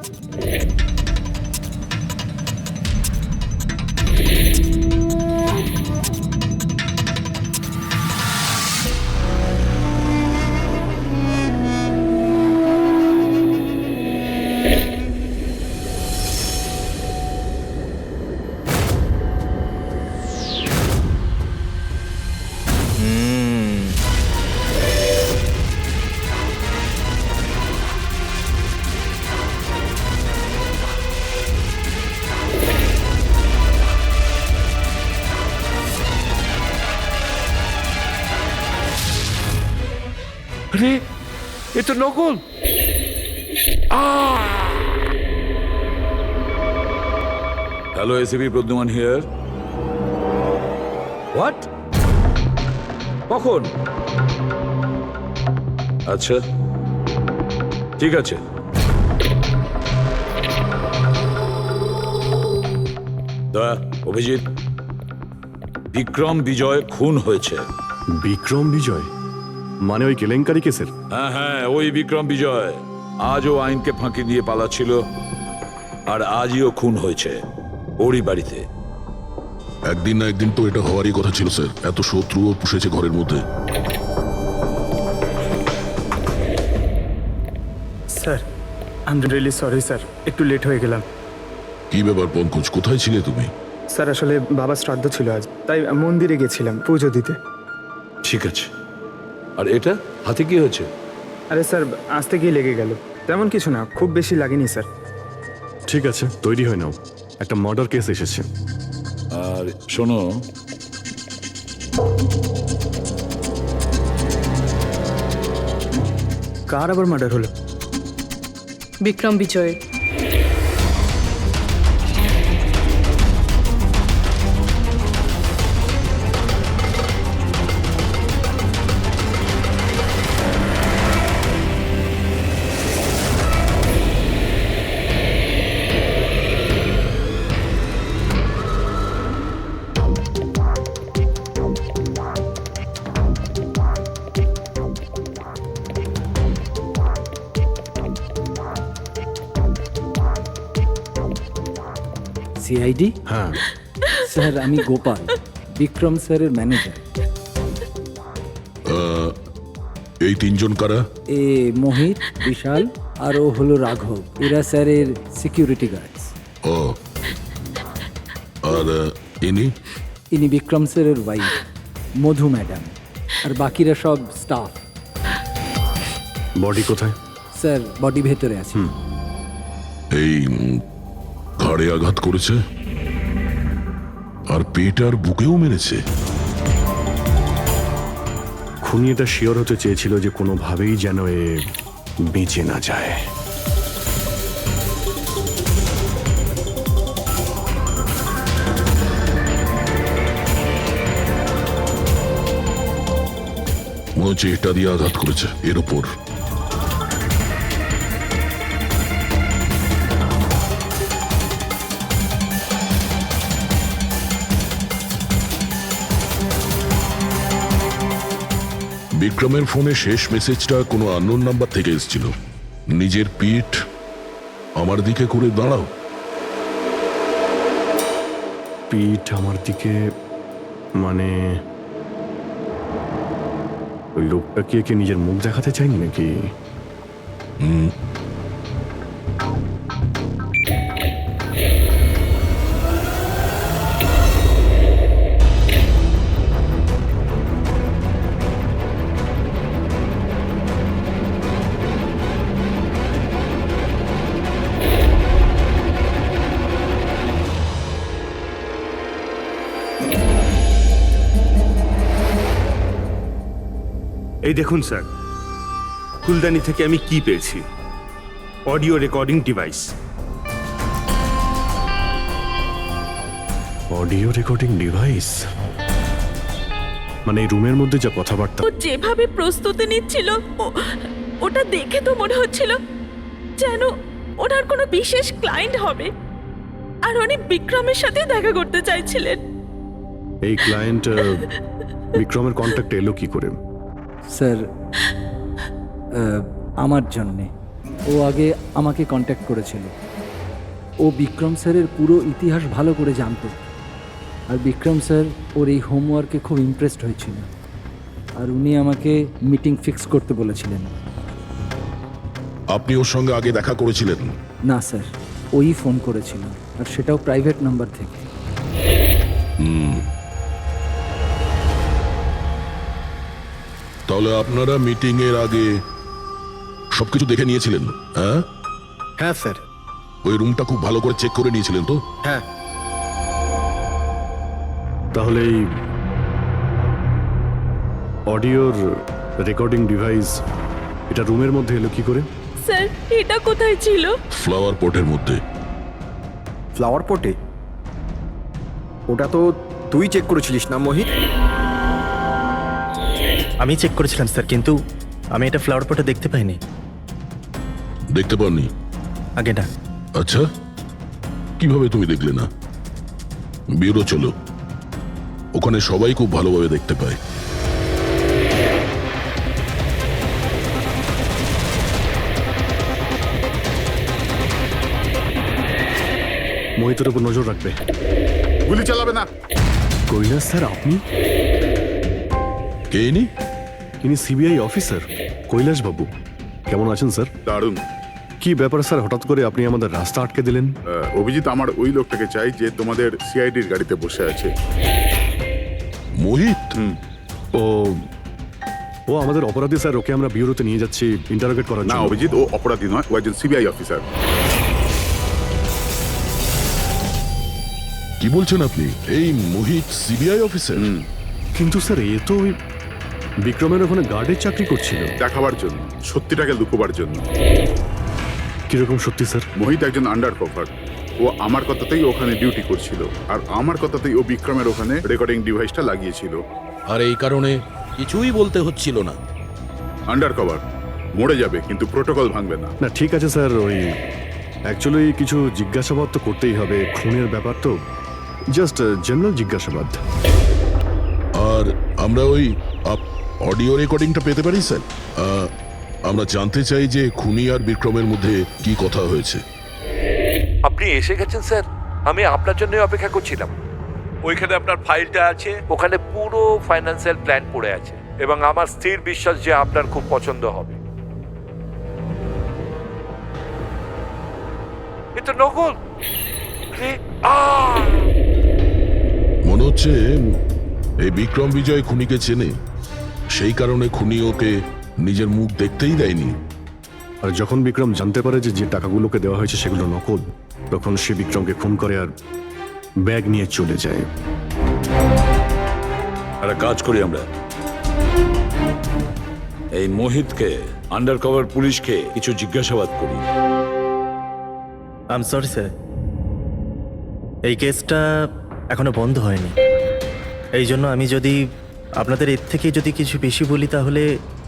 আরে এ তো নকল। Hello, ACP Pradyuman here. What? কখন? আচ্ছা ঠিক আছে। অভিজিৎ বিক্রম বিজয় খুন হয়েছে। বিক্রম বিজয় মানে ওই কেলেঙ্কারি কেসের? হ্যাঁ হ্যাঁ, ওই বিক্রম বিজয় আজও আইনকে ফাঁকি দিয়ে পালাচ্ছিল, আর আজও খুন হয়েছে ওরই বাড়িতে। একদিন না একদিন তো এটা হওয়ারই কথা ছিল স্যার, এত শত্রুও পুষেছে ঘরের মধ্যে। Sir I am really sorry sir, একটু লেট হয়ে গেলাম। কি ব্যাপার পঙ্কজ, কোথায় ছিলে তুমি? স্যার আসলে বাবার শ্রাদ্ধ ছিল আজ, তাই মন্দিরে গেছিলাম পুজো দিতে। ঠিক আছে, আর এটা হাতে কি হয়েছে? আরে স্যার আসতে গিয়ে লেগে গেল, তেমন কিছু না, খুব বেশি লাগেনি স্যার। ঠিক আছে, তৈরি হয়ে নাও, একটা মার্ডার কেস এসেছে। আর শোনো, কার আবার মার্ডার হলো? বিক্রম বিজয়। সিআইডি? হ্যাঁ স্যার আমি গোপাল, বিক্রম স্যারের ম্যানেজার। এই তিনজন কারা? এ মোহিত, বিশাল আর ও হলো রাঘব, এরা স্যারের সিকিউরিটি গার্ডস। ও, আর ইনি? ইনি বিক্রম স্যারের ওয়াইফ মধু ম্যাডাম, আর বাকিরা সব স্টাফ। বডি কোথায়? স্যার বডি ভেতরে আছে। এই ঘাড়ে আঘাত করেছে আর পেট আর বুকেও মেরেছে। খুনি এটা শিওর হতে চেয়েছিল যে কোনোভাবেই যেন এ বেঁচে না যায়। মনে হচ্ছে এটা দিয়ে আঘাত করেছে এর উপর। বিক্রমের ফোনে শেষ মেসেজটা কোনো আননোন নাম্বার থেকে এসেছিল। নিজের পিঠ আমার দিকে করে দাঁড়াও। পিঠ আমার দিকে মানে ওই লোকটা কি নিজের মুখ দেখাতে চাইনি নাকি? এই দেখুন স্যার, ফুলদানি থেকে আমি কি পেয়েছি, audio recording device. Audio recording device মানে এই রুমের মধ্যে যা কথাবার্তা। ও যেভাবে প্রস্তুতি নিচ্ছিল ওটা দেখে তো মনে হচ্ছিল যেন ওনার কোনো বিশেষ ক্লায়েন্ট হবে, আর উনি বিক্রমের সাথে দেখা করতে চাইছিলেন। এই ক্লায়েন্ট বিক্রমের কন্ট্যাক্ট এলো কি করে? স্যার আমার জন্যে ও আগে আমাকে কন্ট্যাক্ট করেছিল। ও বিক্রম স্যারের পুরো ইতিহাস ভালো করে জানতো, আর বিক্রম স্যার ওর এই হোমওয়ার্কে খুব ইমপ্রেসড হয়েছিল, আর উনি আমাকে মিটিং ফিক্স করতে বলেছিলেন। আপনি ওর সঙ্গে আগে দেখা করেছিলেন? না স্যার, ওই ফোন করেছিল, আর সেটাও প্রাইভেট নাম্বার থেকে। তাহলে আপনারা মিটিং এর আগে সবকিছু দেখে নিয়েছিলেন? হ্যাঁ হ্যাঁ স্যার। ওই রুমটা খুব ভালো করে চেক করে নিয়েছিলেন তো? হ্যাঁ। তাহলে এই অডিওর রেকর্ডিং ডিভাইস এটা রুমের মধ্যে এলো কি করে? স্যার এটা কোথায় ছিল? ফ্লাওয়ার পটের মধ্যে। ফ্লাওয়ার পটে? ওটা তো তুই চেক করেছিলিস না মোহিত? আমি চেক করেছিলাম স্যার, কিন্তু আমি এটা ফ্লাওয়ার পটে দেখতে পাইনি। দেখতে পাননি? আগে না। আচ্ছা, কিভাবে তুমি দেখলে না? ব্যুরো চলো, ওখানে সবাই খুব ভালোভাবে দেখতে পায়। মোহিতের উপর নজর রাখবে। গুলি চালাবে না। কৈলাস স্যার, আপনি? কে ইনি? ইনি সিবিআই অফিসার কৈলাস বাবু। কেমন আছেন স্যার? দারুণ। কি ব্যাপার স্যার, হঠাৎ করে আপনি আমাদের রাস্তা আটকে দিলেন? অভিজিৎ আমার ওই লোকটাকে চাই যে তোমাদের সিআইডির গাড়িতে বসে আছে। মোহিত? ও ও আমাদের অপরাধী স্যার, ওকে আমরা ব্যুরোতে নিয়ে যাচ্ছি ইন্টারোগেট করার না জন্য। অভিজিৎ, ও অপরাধী নয়, ও একজন সিবিআই অফিসার। কি বলছেন আপনি? এই মোহিত সিবিআই অফিসার? কিন্তু স্যার এ তো ওই বিক্রমের ওখানে গার্ডের চাকরি করছিল। দেখাবার জন্য, সত্যিটাকে লুকোবার জন্য। কিরকম সত্যি স্যার? মোহিত একজন আন্ডার কভার। ও আমার কথাতেই ওখানে ডিউটি করছিল, আর আমার কথাতেই ও বিক্রমের ওখানে রেকর্ডিং ডিভাইসটা লাগিয়েছিল। আর এই কারণে কিছুই বলতে হচ্ছিল না। আন্ডার কভার মরে যাবে কিন্তু প্রোটোকল ভাঙবে না। না ঠিক আছে স্যার, ওই অ্যাকচুয়ালি কিছু জিজ্ঞাসাবাদ তো করতেই হবে, খুনের ব্যাপার তো, জাস্ট জেনারেল জিজ্ঞাসাবাদ। আর আমরা ওই অডিও রেকর্ডিংটা পেতে পারি স্যার? আমরা জানতে চাই যে খুনি আর বিক্রমের মধ্যে কি কথা হয়েছে। আপনি এসে গেছেন স্যার, আমি আপনার জন্য অপেক্ষা করছিলাম। ওইখানে আপনার ফাইলটা আছে, ওখানে পুরো ফাইন্যান্সিয়াল প্ল্যান পড়ে আছে এবং আমার স্থির বিশ্বাস যে আপনার খুব পছন্দ হবে। এটা নকল। মনে হচ্ছে এই বিক্রম বিজয় খুনিকে চেনে, সেই কারণে খুনি ওকে নিজের মুখ দেখতেই দেয়নি। আর যখন বিক্রম জানতে পারে যে যে টাকাগুলোকে দেওয়া হয়েছে সেগুলো নকল, তখন সে বিক্রমকে খুন করে আর ব্যাগ নিয়ে চলে যায়। একটা কাজ করি আমরা, এই মোহিতকে আন্ডার কভার পুলিশকে কিছু জিজ্ঞাসাবাদ করি। আই এম সরি স্যার, এই কেসটা এখনো বন্ধ হয়নি। এই জন্য আমি যদি আপনাদের এর থেকে যদি কিছু বেশি বলি তাহলে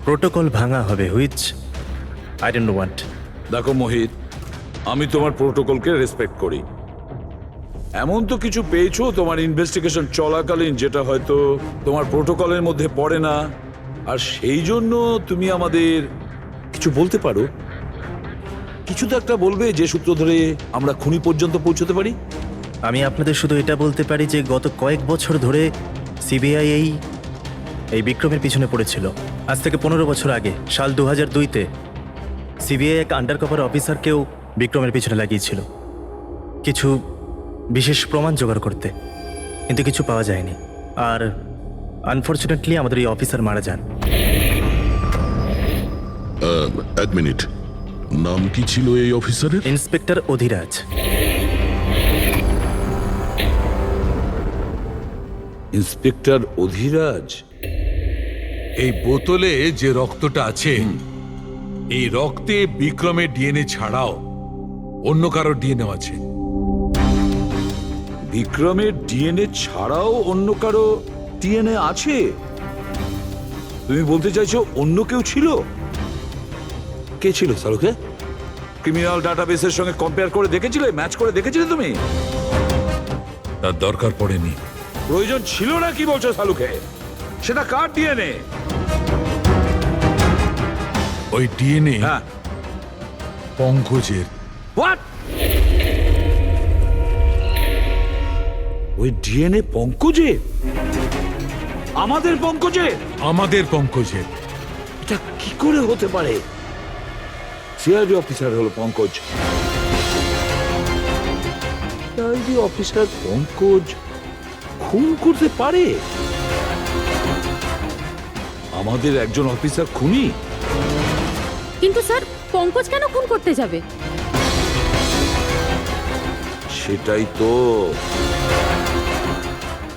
প্রোটোকল ভাঙা হবে, হুইচ আই ডোন্ট ওয়ান্ট। দেখো মোহিত, আমি তোমার প্রোটোকলকে রেসপেক্ট করি। এমন তো কিছু পেয়েছো তোমার ইনভেস্টিগেশন চলাকালীন যেটা হয়তো তোমার প্রোটোকলের মধ্যে পড়ে না, আর সেই জন্য তুমি আমাদের কিছু বলতে পারো। কিছু তো একটা বলবে যে সূত্র ধরে আমরা খুনি পর্যন্ত পৌঁছতে পারি। আমি আপনাদের শুধু এটা বলতে পারি যে গত কয়েক বছর ধরে সিবিআই এই বিক্রমের পিছনে পড়েছিল। আজ থেকে 15 বছর আগে সাল 2002-তে সিবিআই এক আন্ডারকভার অফিসারকেও বিক্রমের পিছনে লাগিয়েছিল কিছু বিশেষ প্রমাণ জোগাড় করতে, কিন্তু কিছু পাওয়া যায়নি। আর আনফর্চুনেটলি আমাদের এই অফিসার মারা যান। এক মিনিট, নাম কি ছিল এই অফিসারের? ইন্সপেক্টর অধিরাজ। ইন্সপেক্টর অধিরাজ? এই বোতলে যে রক্তটা আছে, এই রক্তে বিক্রমের ডিএনএ ছাড়াও অন্য কারো ডিএনএ আছে। বিক্রমের ডিএনএ ছাড়াও অন্য কারো ডিএনএ আছে? তুমি বলতে চাইছো অন্য কেউ ছিল? কে ছিল সালুকে? ক্রিমিনাল ডাটাবেসের সঙ্গে কম্পেয়ার করে দেখেছিলে, ম্যাচ করে দেখেছিলে তুমি? তার দরকার পড়েনি। প্রয়োজন ছিল না কি বলছো সালুকে? সেটা কার ডিএনএ? ওই ডিএনএ পঙ্কজের। হোয়াট? ওই ডিএনএ পঙ্কজের? আমাদের পঙ্কজের? আমাদের পঙ্কজের। এটা কি করে হতে পারে? সিআইডি অফিসার হলো পঙ্কজ। সিআইডি অফিসার পঙ্কজ খুন করতে পারে? আমাদের একজন অফিসার খুনি? কিন্তু স্যার, পঙ্কজ কেন খুন করতে যাবে? সেটাই তো,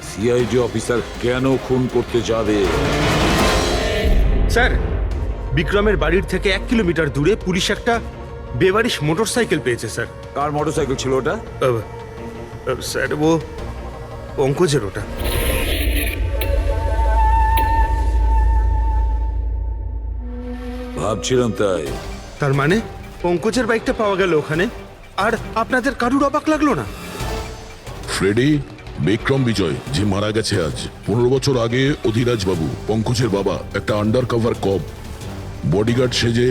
সিআইডি অফিসার কেন খুন করতে যাবে? স্যার, বিক্রমের বাড়ির থেকে 1 কিলোমিটার দূরে পুলিশ একটা বেবারিশ মোটরসাইকেল পেয়েছে স্যার। কার মোটরসাইকেল ছিল ওটা? স্যার ও পঙ্কজের ওটা। ভাবছিলাম তাই। তার মানে পঙ্কজের বাইকটা পাওয়া গেল ওখানে, আর আপনাদের কারুর অবাক লাগলো না? ফ্রেডি, বিক্রম বিজয় যে মারা গেছে আজ 15 বছর আগে অধিরাজ বাবু পঙ্কজের বাবা একটা আন্ডার কভার কপ বডিগার্ড সেজে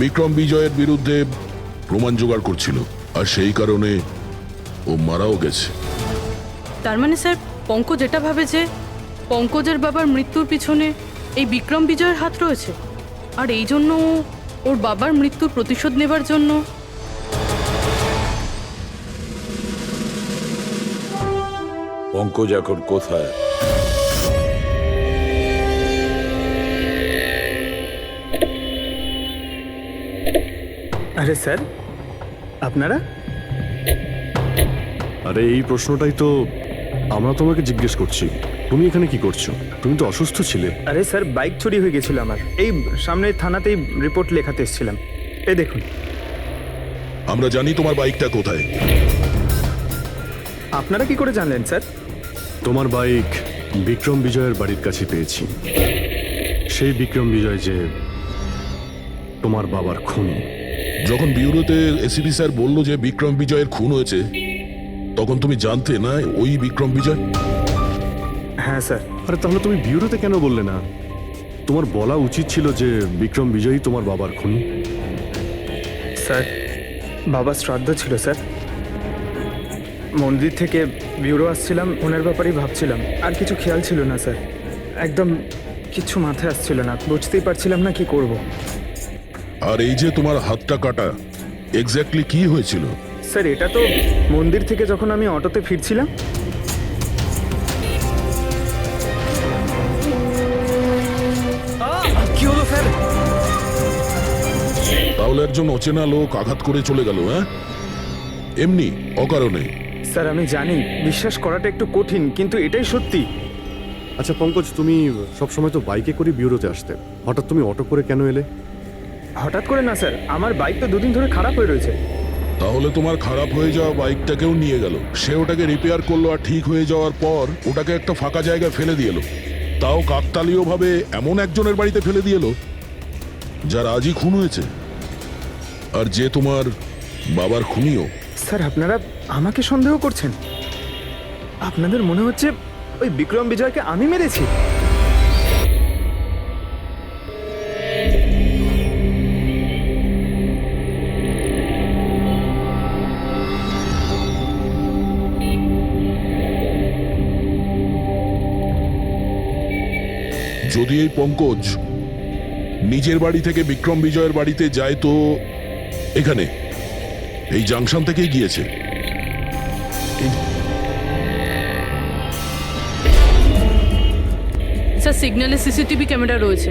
বিক্রম বিজয়ের বিরুদ্ধে প্রমাণ জোগাড় করছিল, আর সেই কারণে ও মারাও গেছে। তার মানে স্যার পঙ্কজ এটা ভাবে যে পঙ্কজের বাবার মৃত্যুর পিছনে এই বিক্রম বিজয়ের হাত রয়েছে, আর এই জন্য ও ওর বাবার মৃত্যুর প্রতিশোধ নেবার জন্য পঙ্কজ এখন কোথায়? আরে স্যার, আপনারা? আরে এই প্রশ্নটাই তো আমরা তোমাকে জিজ্ঞেস করছি। তুমি এখানে কি করছো? তুমি তো অসুস্থ ছিলে। আরে স্যার, বাইক চুরি হয়ে গেছিল আমার। এই সামনে থানাতেই রিপোর্ট লেখাতে এসেছিলাম। এই দেখুন। আমরা জানি তোমার বাইকটা কোথায়। আপনারা কি করে জানলেন স্যার? তোমার বাইক বিক্রম বিজয়ের বাড়ির কাছে পেয়েছি। সেই বিক্রম বিজয় যে তোমার বাবার খুনি। যখন বিউরোতে এসিপি স্যার বলল যে বিক্রম বিজয়ের খুন হয়েছে, তখন তুমি জানতে না ওই বিক্রম বিজয়? হ্যাঁ স্যার। আরে তাহলে তুমি বিউরোতে কেন বললে না? তোমার বলা উচিত ছিল যে বিক্রম বিজয়ই তোমার বাবার খুনি। স্যার, বাবার শ্রাদ্ধ ছিল স্যার। মন্দির থেকে বিউরো আসছিলাম, ওনার ব্যাপারেই ভাবছিলাম, আর কিছু খেয়াল ছিল না স্যার। একদম কিছু মাথায় আসছিল না, বুঝতেই পারছিলাম না কি করব। আর এই যে তোমার হাতটা কাটা, এক্স্যাক্টলি কি হয়েছিল? স্যার, এটা তো মন্দির থেকে যখন আমি অটোতে ফিরছিলাম। কি হলো স্যার? তাহলে একজন অচেনা লোক আঘাত করে চলে গেল, হ্যাঁ? এমনি অকারণে? স্যার আমি জানি বিশ্বাস করাটা একটু কঠিন, কিন্তু এটাই সত্যি। আচ্ছা পঙ্কজ, তুমি সবসময় তো বাইকে করে বিউরোতে আসতে, হঠাৎ তুমি অটো করে কেন এলে? হঠাৎ করে না স্যার, আমার বাইক তো দুদিন ধরে খারাপ হয়ে রয়েছে। তাহলে তোমার খারাপ হয়ে যাওয়া বাইকটাকেও নিয়ে গেল, সে ওটাকে রিপেয়ার করলো, আর ঠিক হয়ে যাওয়ার পর ওটাকে একটা ফাঁকা জায়গায় ফেলে দিয়ে এলো, তাও কাকতালীয় ভাবে এমন একজনের বাড়িতে ফেলে দিয়ে এলো যার আজই খুন হয়েছে, আর যে তোমার বাবার খুনিও। স্যার, আপনারা আমাকে সন্দেহ করছেন? আপনাদের মনে হচ্ছে ওই বিক্রম বিজয়কে আমি মেরেছি? যদি এই পঙ্কজ নিজের বাড়ি থেকে বিক্রম বিজয়ের বাড়িতে যায়, তো এখানে এই জাংশন থেকেই গিয়েছে। স্যার সিগন্যালে সিসিটিভি ক্যামেরা রয়েছে।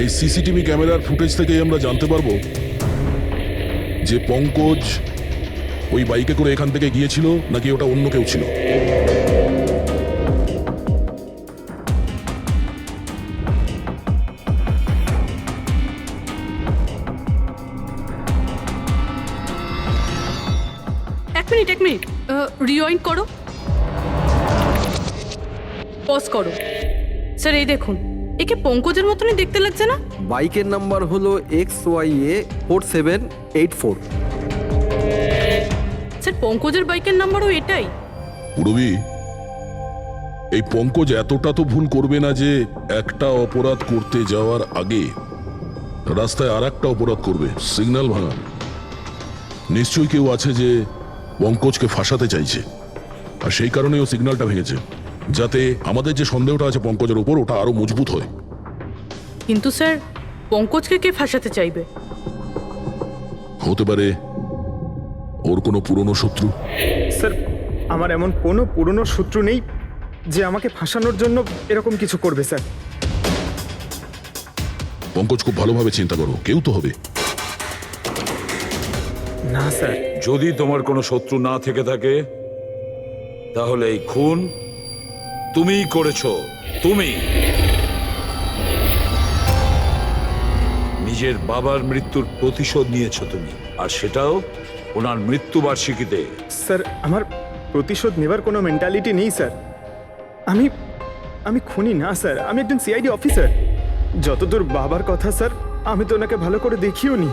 এই সিসিটিভি ক্যামেরার ফুটেজ থেকেই আমরা জানতে পারবো যে পঙ্কজ ওই বাইকে করে এখান থেকে গিয়েছিল নাকি ওটা অন্য কেউ ছিল। এক মিনিট রিওয়াইন্ড করো, পজ করো। স্যার এই দেখুন, একে পঙ্কজের মতনই দেখতে লাগছে না? বাইকের নাম্বার হলো XYA4784। স্যার পঙ্কজের বাইকের নাম্বারও এটাই। পুরবি, এই পঙ্কজ এতটা তো ভুল করবে না যে একটা অপরাধ করতে যাওয়ার আগে রাস্তায় আর একটা অপরাধ করবে, সিগন্যাল ভাঙা। নিশ্চয়ই কেউ আছে যে পঙ্কজকে ফাঁসাতে চাইছে, আর সেই কারণেই ও সিগন্যালটা ভেঙেছে, যাতে আমাদের যে সন্দেহটা আছে পঙ্কজের উপর ওটা আরো মজবুত হয়। কিন্তু স্যার পঙ্কজকে কে ফাঁসাতে চাইবে? হতে পারে ওর কোনো পুরনো শত্রু। স্যার, আমার এমন কোনো পুরনো শত্রু নেই যে আমাকে ফাঁসানোর জন্য এরকম কিছু করবে স্যার। পঙ্কজ, খুব ভালোভাবে চিন্তা করো, কেউ তো হবে। না স্যার। যদি তোমার কোনো শত্রু না থেকে থাকে, তাহলে এই খুন তুমিই করেছো। তুমি নিজের বাবার মৃত্যুর প্রতিশোধ নিয়েছো তুমি, আর সেটাও ওনার মৃত্যুবার্ষিকীতে। স্যার, আমার প্রতিশোধ নেবার কোনো মেন্টালিটি নেই স্যার। আমি খুনি না স্যার, আমি একজন সিআইডি অফিসার। যতদূর বাবার কথা স্যার, আমি তো ওনাকে ভালো করে দেখিও নি।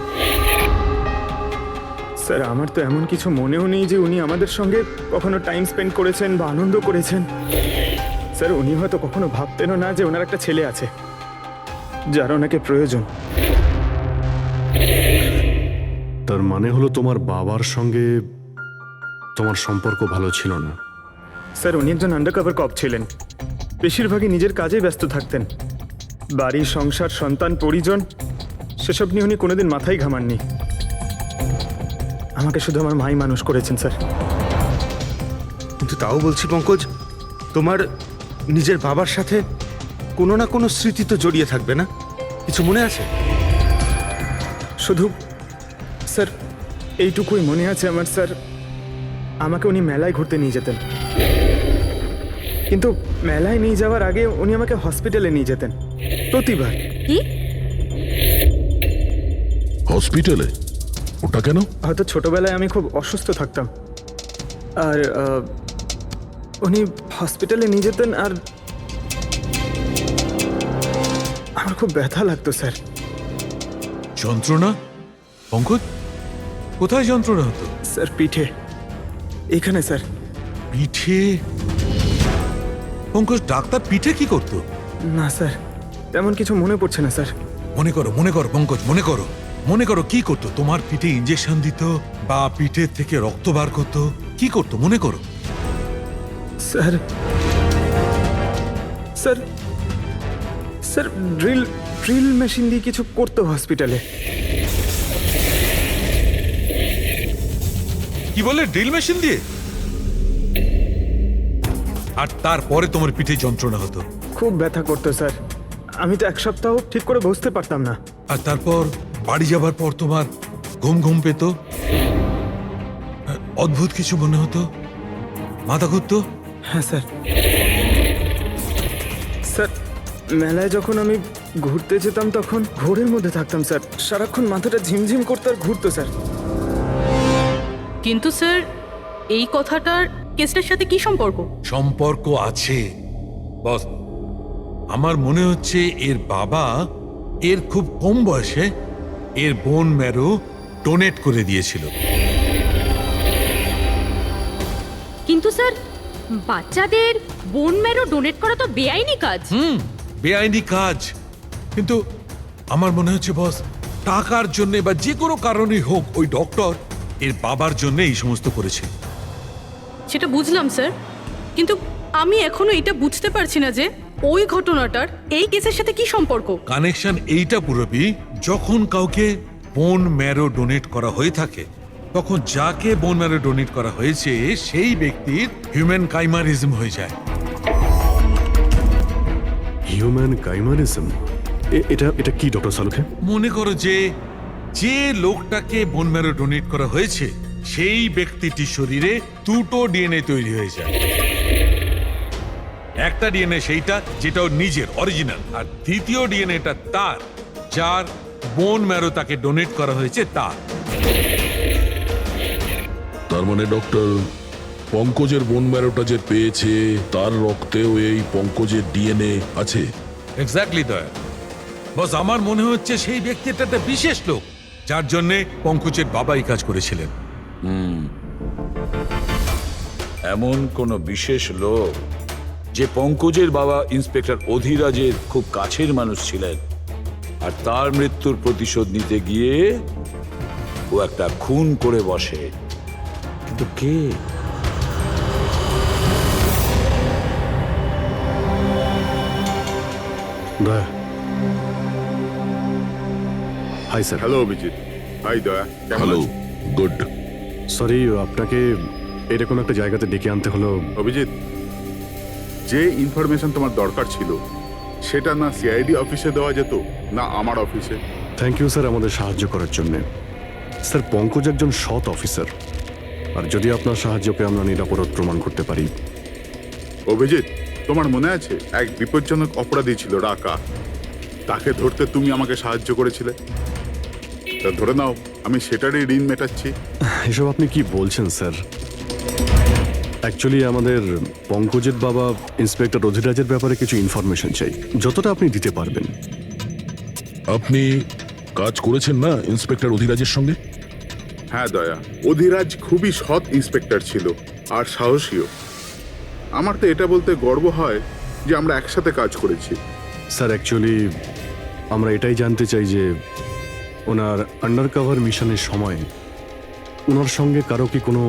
স্যার আমার তো এমন কিছু মনেও নেই যে উনি আমাদের সঙ্গে কখনো টাইম স্পেন্ড করেছেন বা আনন্দ করেছেন। স্যার উনি হয়তো কখনো ভাবতেনও না যে ওনার একটা ছেলে আছে যার ওনাকে প্রয়োজন। তার মানে হলো তোমার বাবার সঙ্গে তোমার সম্পর্ক ভালো ছিল না? স্যার উনি একজন আন্ডারকভার কপ ছিলেন, বেশিরভাগই নিজের কাজে ব্যস্ত থাকতেন। বাড়ি, সংসার, সন্তান, পরিজন সেসব নিয়ে উনি কোনোদিন মাথায় ঘামাননি। আমাকে শুধু আমার মাই মানুষ করেছেন স্যার। কিন্তু তাও বলছি পঙ্কজ, তোমার নিজের বাবার সাথে কোনো না কোনো স্মৃতি তো জড়িয়ে থাকবে না? কিছু মনে আছে? শুধু স্যার এইটুকুই মনে আছে আমার স্যার, আমাকে উনি মেলায় ঘুরতে নিয়ে যেতেন, কিন্তু মেলায় নিয়ে যাওয়ার আগে উনি আমাকে হসপিটালে নিয়ে যেতেন প্রতিবার। কি হসপিটালে? ওটা কেন? হয়তো ছোটবেলায় আমি খুব অসুস্থ থাকতাম, আর উনি হসপিটালে নিয়ে যেতেন, আর আমার খুব ব্যথা লাগতো স্যার। যন্ত্রণা? পঙ্কজ, কোথায় যন্ত্রণা হতো? স্যার পিঠে, এখানে স্যার। পিঠে? পঙ্কজ, ডাক্তার পিঠে কি করতো? না স্যার, তেমন কিছু মনে পড়ছে না স্যার। মনে করো পঙ্কজ, মনে করো কি করতো? তোমার পিঠে ইঞ্জেকশন দিত বা পিঠের থেকে রক্ত বার করতো? কি করতো মনে করো? Sir sir sir drill machine দিয়ে কিছু করতো হসপিটালে। কি বলে, ড্রিল মেশিন দিয়ে? আর তারপরে তোমার পিঠে যন্ত্রণা হতো? খুব ব্যথা করতো স্যার, আমি তো এক সপ্তাহ ঠিক করে বসতে পারতাম না। আর তারপর বাড়ি যাবার পর তোমার ঘুম পেত, অদ্ভুত কিছু মনে হতো, মাথা ঘুরতো? হ্যাঁ স্যার। স্যার মেলায় যখন আমি ঘুরতে যেতাম তখন ঘোরের মধ্যে থাকতাম স্যার, সারাক্ষণ মাথাটা ঝিমঝিম করতো আর ঘুরতো স্যার। কিন্তু স্যার এই কথাটার কেসটার সাথে কি সম্পর্ক? সম্পর্ক আছে বস। আমার মনে হচ্ছে এর বাবা এর খুব কম বয়সে এর বোন ম্যারো ডোনেট করে দিয়েছিল। কিন্তু স্যার বাচ্চাদের বোন ম্যারো ডোনেট করা তো বেআইনি কাজ। বেআইনি কাজ, কিন্তু আমার মনে হচ্ছে বস টাকার জন্য বা যে কোনো কারণেই হোক ওই ডক্টর এর বাবার জন্য এই সমস্ত করেছে। সেটা বুঝলাম স্যার, কিন্তু আমি এখনো এটা বুঝতে পারছি না যে ওই ঘটনাটার এই কেসের সাথে কি সম্পর্ক। কানেকশন এইটা পুরোপুরি, যখন কাউকে বোন ম্যারো ডোনেট করা হয়ে থাকে তখন যাকে বোন ম্যারো ডোনেট করা হয়েছে সেই ব্যক্তির হিউম্যান কাইমারিজম হয়ে যায়। হিউম্যান কাইমারিজম? এটা কি ডক্টর সালুখে? মনে করো যে লোকটাকে বোন ম্যারো ডোনেট করা হয়েছে সেই ব্যক্তিটির শরীরে দুটো ডিএনএ তৈরি হয়ে যায়। একটা ডিএনএ সেইটা যেটা ওর নিজের অরিজিনাল, আর দ্বিতীয় ডিএনএটা তার যার বোন ম্যারো তাকে ডোনেট করা হয়েছে তার। তার মানে ডক্টর, পঙ্কজের বোন ম্যারোটা যে পেয়েছে তার রক্তেও এই পঙ্কজের ডিএনএ আছে? এক্স্যাক্টলি দয়া বস, আমার মনে হচ্ছে সেই ব্যক্তিটা একটা বিশেষ লোক যার জন্য পঙ্কজের বাবা এই কাজ করেছিলেন। এমন কোন বিশেষ লোক যে পঙ্কজের বাবা ইন্সপেক্টর অধিরাজের খুব কাছের মানুষ ছিলেন, আর তার মৃত্যুর প্রতিশোধ নিতে গিয়ে ও একটা খুন করে বসে। কিন্তু কে? Daya. Hi sir. Hello Abhijit. Hi Daya. Hello. Good. Sorry, আপনাকে এরকম একটা জায়গাতে ডেকে আনতে হলো। অভিজিৎ, যে ইনফরমেশন তোমার দরকার ছিল সেটা না সিআইডি অফিসে দেওয়া যেত না আমার অফিসে? থ্যাংক ইউ স্যার আমাদের সাহায্য করার জন্য। স্যার পঙ্কজ একজন সৎ অফিসার, আর যদি আপনার সাহায্যকে আমরা নিরাপরাধ প্রমাণ করতে পারি। অভিজিৎ, তোমার মনে আছে এক বিপজ্জনক অপরাধী ছিল রাকা, তাকে ধরতে তুমি আমাকে সাহায্য করেছিলে। তা ধরে নাও আমি সেটারই ঋণ মেটাচ্ছি। এসব আপনি কি বলছেন স্যার? অ্যাকচুয়ালি আমাদের পঙ্কজের বাবা ইন্সপেক্টর অধিরাজের ব্যাপারে কিছু ইনফরমেশন চাই, যতটা আপনি দিতে পারবেন। আপনি কাজ করেছেন না ইন্সপেক্টর অধিরাজের সঙ্গে? হ্যাঁ দয়া, অধিরাজ খুবই সৎ ইন্সপেক্টর ছিল আর সাহসীও। আমার তো এটা বলতে গর্ব হয় যে আমরা একসাথে কাজ করেছি। স্যার অ্যাকচুয়ালি আমরা এটাই জানতে চাই যে ওনার আন্ডার কভার মিশনের সময় ওনার সঙ্গে কারো কি কোনো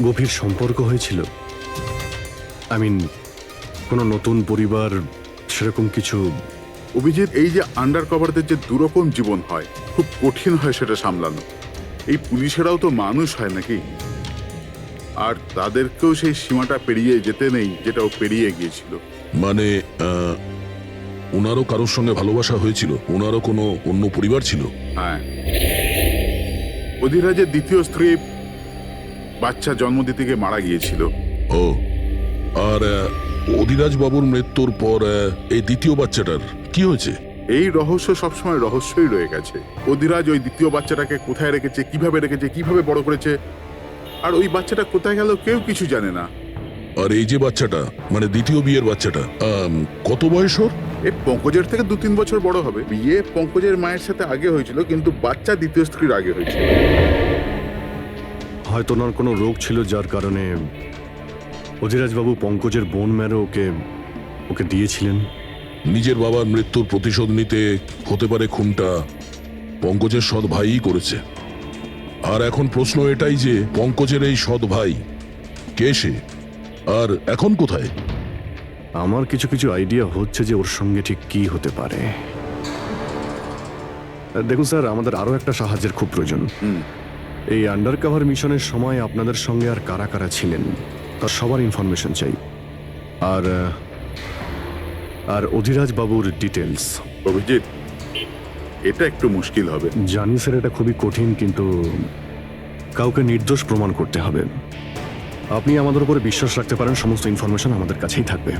গভীর সম্পর্ক হয়েছিল? আই মিন কোনো নতুন পরিবার সেরকম কিছু? অভিজিৎ, এই যে আন্ডার কভারদের যে দুরকম জীবন হয়, খুব কঠিন হয় সেটা সামলানো। এই পুলিশেরাও তো মানুষ হয় নাকি, আর তাদেরকেও সেই সীমাটা পেরিয়ে যেতে নেই যেটা ও পেরিয়ে গিয়েছিল। মানে ওনারও কারোর সঙ্গে ভালোবাসা হয়েছিল? ওনারও কোনো অন্য পরিবার ছিল? হ্যাঁ, অধিরাজের দ্বিতীয় স্ত্রী বাচ্চা জন্ম দিতে গিয়ে মারা গিয়েছিল। ও, আর অধিরাজ বাবুর মৃত্যুর পর এই দ্বিতীয় বাচ্চাটার কি হয়েছে? এই রহস্য সবসময় রহস্যই রয়ে গেছে। অধিরাজ ওই দ্বিতীয় বাচ্চাটাকে কোথায় রেখেছে, কিভাবে বড় করেছে, আর ওই বাচ্চাটা কোথায় গেল কেউ কিছু জানে না। আর এই যে বাচ্চাটা, মানে দ্বিতীয় বিয়ের বাচ্চাটা, কত বয়স ওর? এ পঙ্কজের থেকে 2-3 বছর বড় হবে। বিয়ে পঙ্কজের মায়ের সাথে আগে হয়েছিল, কিন্তু বাচ্চা দ্বিতীয় স্ত্রীর আগে হয়েছিল। হয়তো ওনার কোনো রোগ ছিল যার কারণে অধিরাজবাবু পঙ্কজের বোন ম্যারো ওকে দিয়েছিলেন। নিজের বাবার মৃত্যুর প্রতিশোধ নিতে হতে পারে খুনটা পঙ্কজের সৎ ভাইই করেছে। আর এখন প্রশ্ন এটাই যে পঙ্কজের এই সৎ ভাই কে সে, আর এখন কোথায়? আমার কিছু কিছু আইডিয়া হচ্ছে যে ওর সঙ্গে ঠিক কি হতে পারে। দেখুন স্যার, আমাদের আরো একটা সাহায্যের খুব প্রয়োজন। এই আন্ডার কভার মিশনের সময় আপনাদের সঙ্গে আর কারা কারা ছিলেন তার সবার ইনফরমেশন চাই, আর অধিরাজ বাবুর ডিটেলস। অভিজিৎ, এটা একটু মুশকিল হবে। জানি স্যার, এটা খুবই কঠিন, কিন্তু কাউকে নির্দোষ প্রমাণ করতে হবে। আপনি আমাদের উপরে বিশ্বাস রাখতে পারেন, সমস্ত ইনফরমেশন আমাদের কাছেই থাকবে।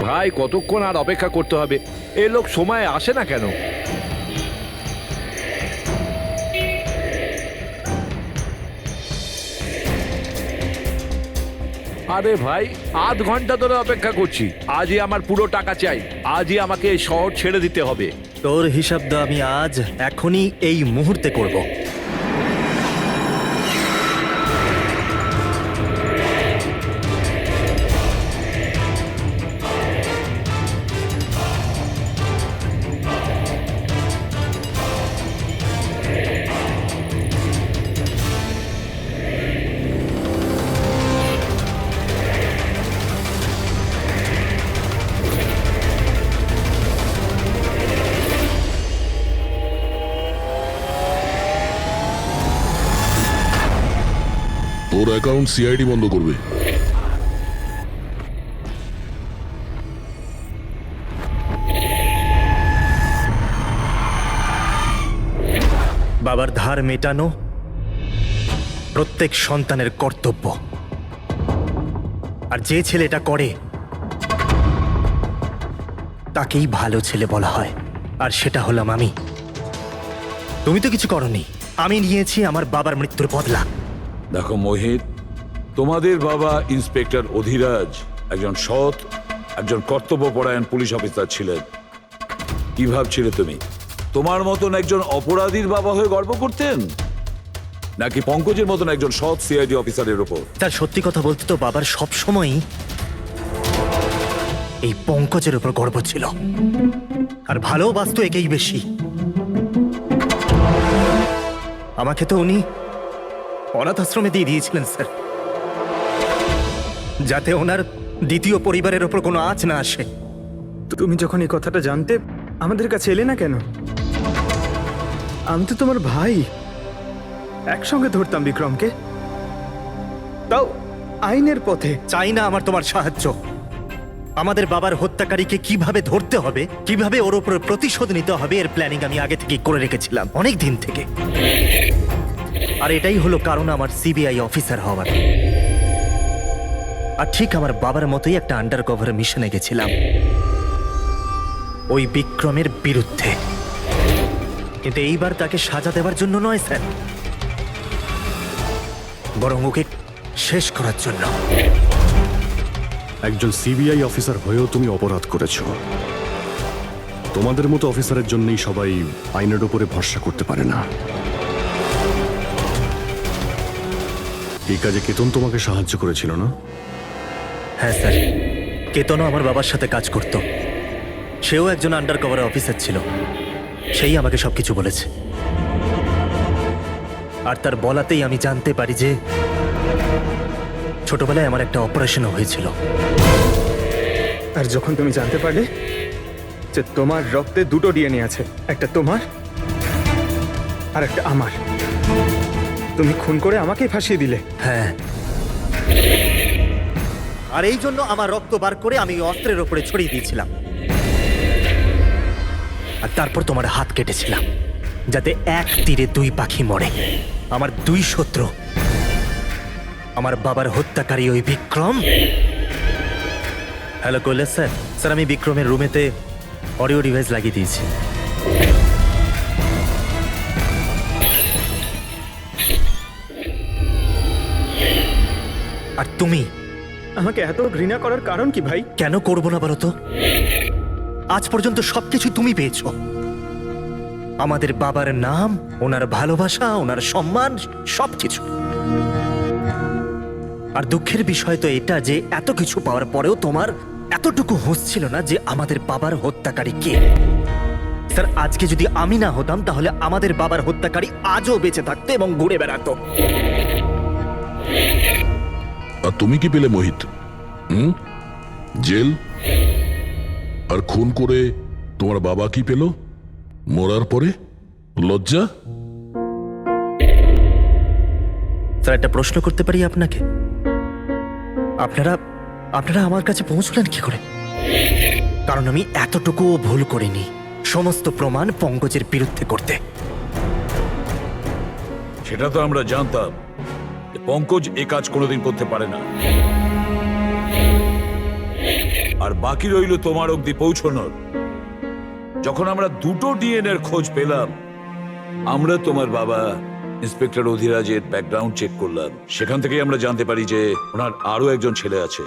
ভাই কতক্ষণ আর অপেক্ষা করতে হবে? এ লোক সময় আসে না কেন? আরে ভাই, আধ ঘন্টা ধরে অপেক্ষা করছি। আজই আমার পুরো টাকা চাই। আজই আমাকে এই শহর ছেড়ে দিতে হবে। তোর হিসাব তো আমি আজ এখনই এই মুহূর্তে করব। তোর অ্যাকাউন্ট সিআইডি বন্ধ করবে। বাবার ধার মেটানো প্রত্যেক সন্তানের কর্তব্য, আর যে ছেলেটা করে তাকেই ভালো ছেলে বলা হয়, আর সেটা হলাম আমি। তুমি তো কিছু করনি, আমি নিয়েছি আমার বাবার মৃত্যুর বদলা। দেখো মোহিত, তোমাদের বাবা ইন্সপেক্টর অধিরাজ একজন সৎ, একজন কর্তব্যপরায়ণ পুলিশ অফিসার ছিলেন। কি ভাবছিলে তুমি তোমার মতন একজন অপরাধীর বাবা হয়ে গর্ব করতেন, নাকি পঙ্কজের মতন একজন সৎ সিআইডি অফিসারের উপর? তার সত্যি কথা বলতে তো বাবার সব সময়ই এই পঙ্কজের উপর গর্ব ছিল, আর ভালোবাসতো একেই বেশি। আমাকে তো উনি অনাথ আশ্রমে দিয়ে দিয়েছিলেন স্যার, যাতে ওনার দ্বিতীয় পরিবারের ওপর কোনো আঁচ না আসে। তুমি যখন এই কথাটা জানতে আমাদের কাছে এলে না কেন? আমি তো তোমার ভাই, একসঙ্গে ধরতাম বিক্রমকে, তাও আইনের পথে। চাই না আমার তোমার সাহায্য। আমাদের বাবার হত্যাকারীকে কিভাবে ধরতে হবে, কিভাবে ওর উপর প্রতিশোধ নিতে হবে, এর প্ল্যানিং আমি আগে থেকে করে রেখেছিলাম, অনেক দিন থেকে। আর এটাই হলো কারণ আমার সিবিআই অফিসার হওয়ার। আর ঠিক আমার বাবার মতোই একটা আন্ডার কভার মিশনে গেছিলাম ওই বিক্রমের বিরুদ্ধে, কিন্তু এইবার তাকে সাজা দেওয়ার জন্য নয় স্যার, বরং ওকে শেষ করার জন্য। একজন সিবিআই অফিসার হয়েও তুমি অপরাধ করেছো, তোমাদের মতো অফিসারের জন্যই সবাই আইনের উপরে ভরসা করতে পারে না। এই কাজে কেতন তোমাকে সাহায্য করেছিল না? হ্যাঁ স্যার, কেতনও আমার বাবার সাথে কাজ করত। সেও একজন আন্ডার কভার অফিসার ছিল। সেই আমাকে সবকিছু বলেছে। আর তার বলাতেই আমি জানতে পারি যে ছোটবেলায় আমার একটা অপারেশনও হয়েছিল। আর যখন তুমি জানতে পারলে যে তোমার রক্তে দুটো ডিএনএ আছে, একটা তোমার আর একটা আমার, তুমি খুন করে আমাকেই ফাঁসিয়ে দিলে। হ্যাঁ, আর এই জন্য আমার রক্ত বার করে আমি অস্ত্রের ওপরে ছড়িয়ে দিয়েছিলাম। আর তারপর তোমার হাত কেটেছিলাম, যাতে এক তীরে দুই পাখি মরে। আমার দুই শত্রু, আমার বাবার হত্যাকারী ওই Vikram. Hello Kailash sir. Sir, আমি বিক্রমের রুমেতে অডিও ডিভাইস লাগিয়ে দিয়েছি। আর তুমি আমাকে এত ঘৃণা করার কারণ কি ভাই? কেন করবো না বলো তো? আজ পর্যন্ত সবকিছু তুমি পেয়েছো। আমাদের বাবার নাম, ওনার ভালোবাসা, ওনার সম্মান, সবকিছু। আর দুঃখের বিষয় তো এটা যে এত কিছু পাওয়ার পরেও তোমার এতটুকু হুঁশ ছিল না যে আমাদের বাবার হত্যাকারী কে। স্যার, আজকে যদি আমি না হতাম তাহলে আমাদের বাবার হত্যাকারী আজও বেঁচে থাকতো এবং ঘুরে বেড়াতো। আর তুমি কি পেলে মোহিত? জেল। আর খুন করে তোমার বাবা কি পেল? মরার পরে লজ্জা। স্যার, একটা প্রশ্ন করতে পারি আপনাকে? আপনারা আপনারা আমার কাছে পৌঁছলেন কি করে? কারণ আমি এতটুকুও ভুল করিনি সমস্ত প্রমাণ পঙ্কজের বিরুদ্ধে করতে। সেটা তো আমরা জানতাম যে পঙ্কজ এ কাজ কোনোদিন করতে পারে না। আর বাকি রইল তোমার অবধি পৌঁছানোর। যখন আমরা দুটো ডিএনএর খোঁজ পেলাম, আমরা তোমার বাবা ইন্সপেক্টর অধিরাজের ব্যাকগ্রাউন্ড চেক করলাম। সেখান থেকেই আমরা জানতে পারি যে ওনার আরো একজন ছেলে আছে,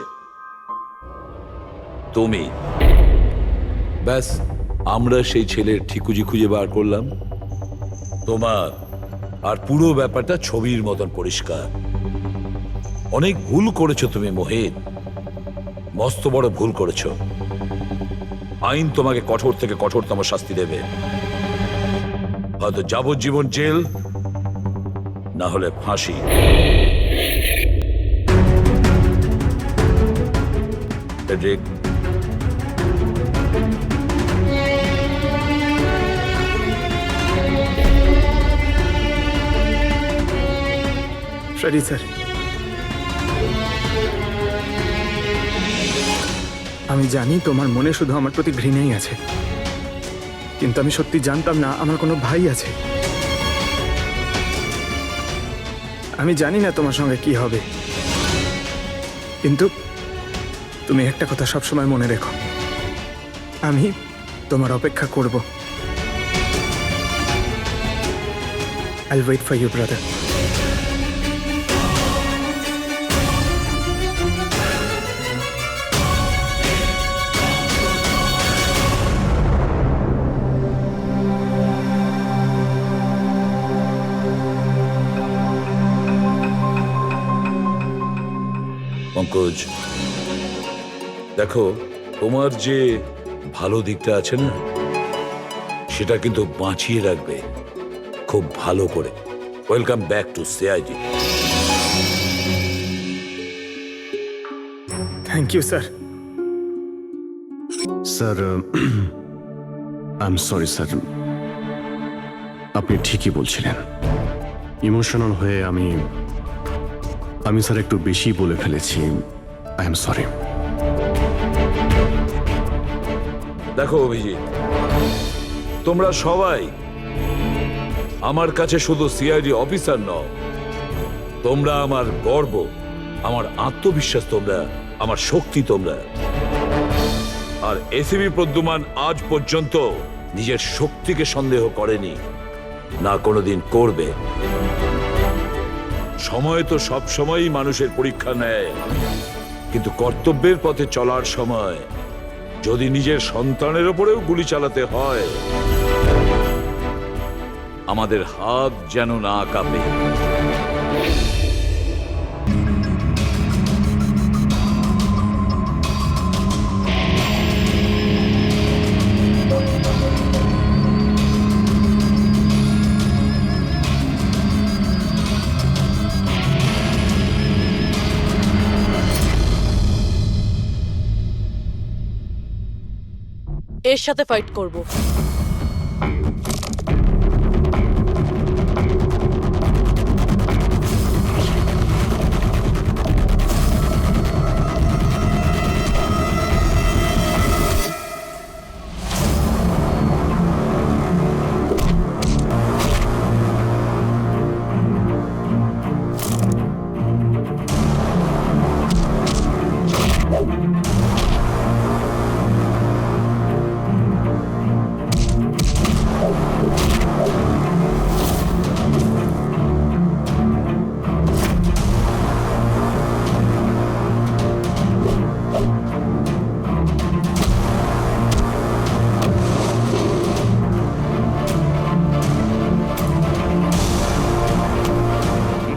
তুমি। ব্যাস, আমরা সেই ছেলের ঠিকুজি খুঁজে বার করলাম তোমার। আর পুরো ব্যাপারটা ছবির মতন পরিষ্কার। অনেক ভুল করেছো তুমি মোহিত, মস্ত বড় ভুল করেছো। আইন তোমাকে কঠোর থেকে কঠোরতম শাস্তি দেবে। হয়তো যাবজ্জীবন জেল, না হলে ফাঁসি। ফ্রেডরিক, সরি স্যার, আমি জানি তোমার মনে শুধু আমার প্রতি ঘৃণাই আছে, কিন্তু আমি সত্যি জানতাম না আমার কোনো ভাই আছে। আমি জানি না তোমার সঙ্গে কি হবে, কিন্তু তুমি একটা কথা সবসময় মনে রেখো, আমি তোমার অপেক্ষা করব। I'll wait for you, brother. Pankaj, দেখো, তোমার যে ভালো দিকটা আছে না, সেটা কিন্তু বাঁচিয়ে রাখবে খুব ভালো করে। Welcome back to CID. Thank you sir. Sir, I am sorry sir, আপনি ঠিকই বলছিলেন। ইমোশনাল হয়ে আমি স্যার একটু বেশি বলে ফেলেছি। I am sorry. দেখো অভিজিৎ, তোমরা সবাই আমার কাছে শুধু সিআইডি অফিসার নও, তোমরা আমার গর্ব, আমার আত্মবিশ্বাস, তোমরা আমার শক্তি। তোমরা আর এসিবি প্রদ্যুমান আজ পর্যন্ত নিজের শক্তিকে সন্দেহ করেনি, না কোনোদিন করবে। সময় তো সব সময়ই মানুষের পরীক্ষা নেয়, কিন্তু কর্তব্যের পথে চলার সময় যদি নিজের সন্তানের ওপরেও গুলি চালাতে হয়, আমাদের হাত যেন না কাঁপে। এর সাথে ফাইট করব।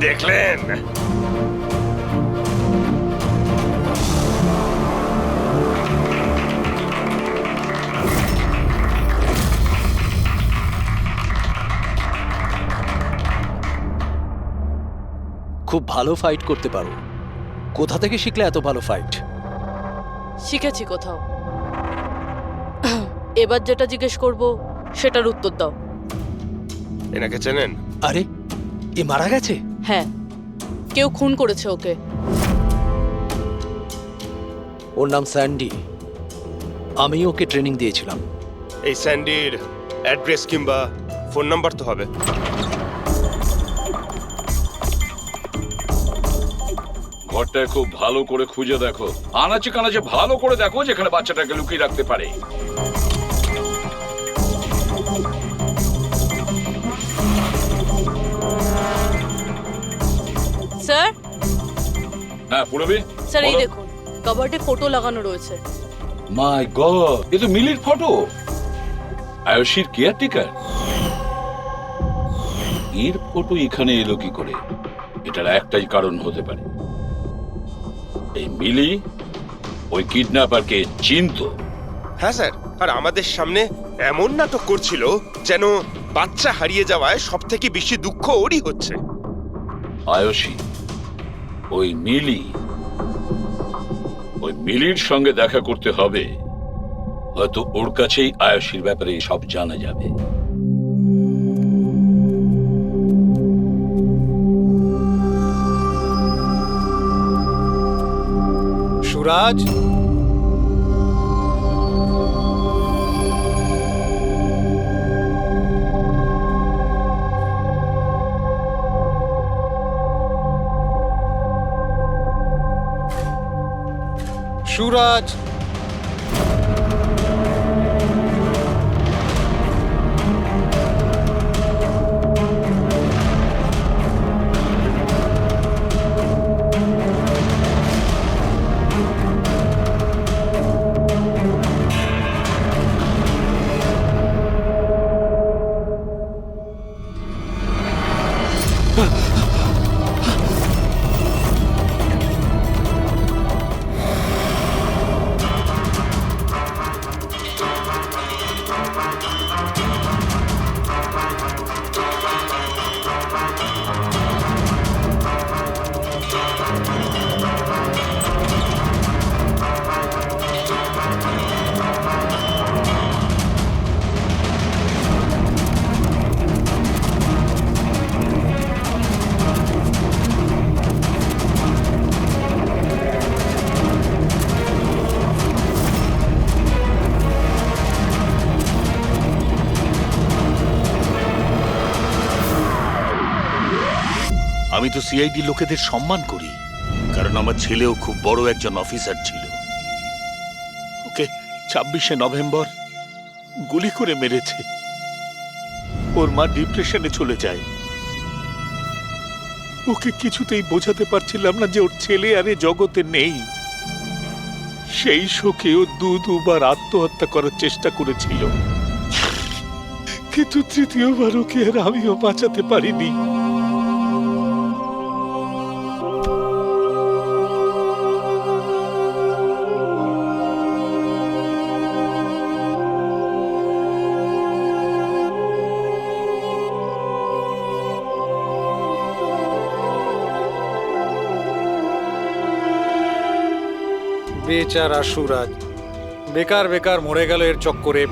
দেখলেন? খুব ভালো ফাইট করতে পারো। কোথা থেকে শিখলে এত ভালো ফাইট? শিখেছি কোথাও। এবার যেটা জিজ্ঞেস করব সেটার উত্তর দাও। এনাকে চেনেন? আরে, এ মারা গেছে? হ্যাঁ, কেউ খুন করেছে ওকে। ওর নাম স্যান্ডি। আমি ওকে ট্রেনিং দিয়েছিলাম। এই স্যান্ডির অ্যাড্রেস কিংবা ফোন নাম্বার তো হবে। ঘরটায় খুব ভালো করে খুঁজে দেখো, আনাচে কানাচে ভালো করে দেখো যেখানে বাচ্চাটাকে লুকিয়ে রাখতে পারে। স্যার, হ্যাঁ পুরবি, স্যার এই দেখুন, কাবার্ডে ফটো লাগানো রয়েছে। মাই গড, এ তো মিলির ফটো। আয়ুষীর কেয়ারটেকার। এর ফটো এখানে এলো কি করে? এটার একটাই কারণ হতে পারে, এই মিলি ওই কিডন্যাপারকে চিনতো। হ্যাঁ স্যার, আর আমাদের সামনে এমন নাটক করছিল যেন বাচ্চা হারিয়ে যাওয়ায় সব থেকে বেশি দুঃখ ওরই হচ্ছে। আয়ুষী, ওই মিলির সঙ্গে দেখা করতে হবে। হয়তো ওর কাছেই আয়ুষীর ব্যাপারে সব জানা যাবে। সুরাজ, সুরাজ, আমি তো সিআইডি লোকেদের সম্মান করি, কারণ আমার ছেলেও খুব বড় একজন অফিসার ছিল। ওকে 26শে নভেম্বর গুলি করে মেরেছে। ওর মা ডিপ্রেশনে চলে যায়। ওকে কিছুতেই বোঝাতে পারছিলাম না যে ওর ছেলে আর এ জগতে নেই। সেই শোকেও দুবার আত্মহত্যা করার চেষ্টা করেছিল, কিন্তু তৃতীয়বার ওকে আর আমিও বাঁচাতে পারিনি। বেচারা সুরাজ বেকার বেকার মরে গেল এর চক্করে।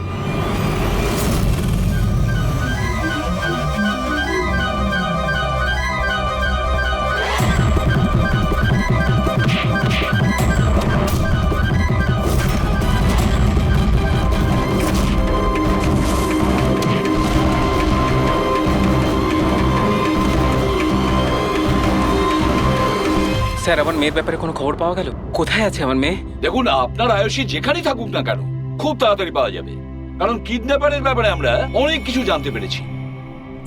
স্যার, আমার মেয়ের ব্যাপারে কোনো খবর পাওয়া গেল? কোথায় আছে আমার মেয়ে? দেখুন, আপনার আয়ুষী যেখানেই থাকুক না কেন খুব তাড়াতাড়ি পাওয়া যাবে, কারণ কিডন্যাপারের ব্যাপারে আমরা অনেক কিছু জানতে পেরেছি।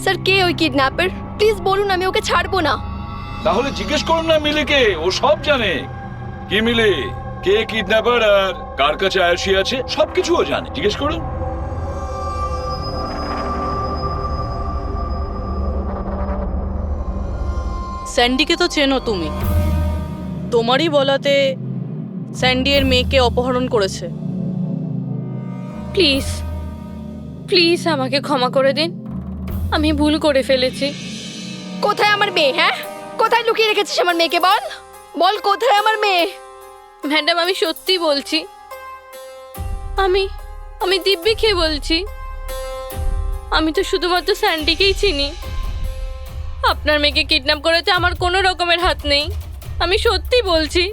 স্যার, কে ওই কিডন্যাপার? প্লিজ বলুন, আমি ওকে ছাড়বো না। তাহলে জিজ্ঞেস করুন না মিলিকে, ও সব জানে। কি মিলে, কে কিডন্যাপার আর কার কাছে আয়ুষী আছে সবকিছু ও জানে, জিজ্ঞেস করুন। স্যান্ডিকে তো চেনো তুমি, তোমারই বলাতে স্যান্ডি এর মেয়েকে অপহরণ করেছে। প্লিজ প্লিজ আমাকে ক্ষমা করে দিন, আমি ভুল করে ফেলেছি। কোথায় আমার মেয়ে? হ্যাঁ, কোথায় লুকিয়ে রেখেছিস আমার মেয়েকে? বল বল, কোথায় আমার মেয়ে? ম্যাডাম, আমি সত্যি বলছি, আমি আমি দিব্যি খেয়ে বলছি, আমি তো শুধুমাত্র স্যান্ডিকেই চিনি। আপনার মেয়েকে কিডন্যাপ করাতে আমার কোনো রকমের হাত নেই, আমি সত্যি বলছি।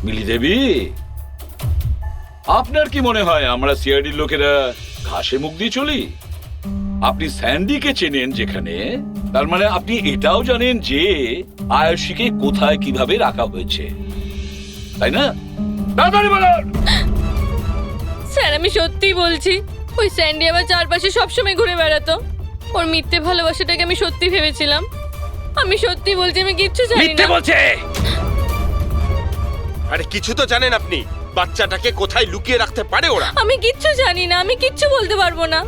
মিলি দেবী, আপনার কি মনে হয় আমরা সিআইডির লোকেরা ঘাসে মুখ দিয়ে চলি? আপনি স্যান্ডিকে চেনেন যেখানে, তার মানে আপনি এটাও জানেন যে আয়ুষীকে কোথায় কিভাবে রাখা হয়েছে, তাই না? তাড়াতাড়ি বলুন। স্যার, আমি সত্যি বলছি, ওই স্যান্ডি আমার চারপাশে সবসময় ঘুরে বেড়াতো। ওর মিথ্যে ভালোবাসাটাকে আমি সত্যি ভেবেছিলাম। আমি সত্যি বলছি, আমি কিচ্ছু জানি না। মিথ্যে বলছে। আরে কিছু তো জানেন আপনি, বাচ্চাটাকে কোথায় লুকিয়ে রাখতে পারে ওরা? আমি কিচ্ছু জানি না, আমি কিচ্ছু বলতে পারবো না।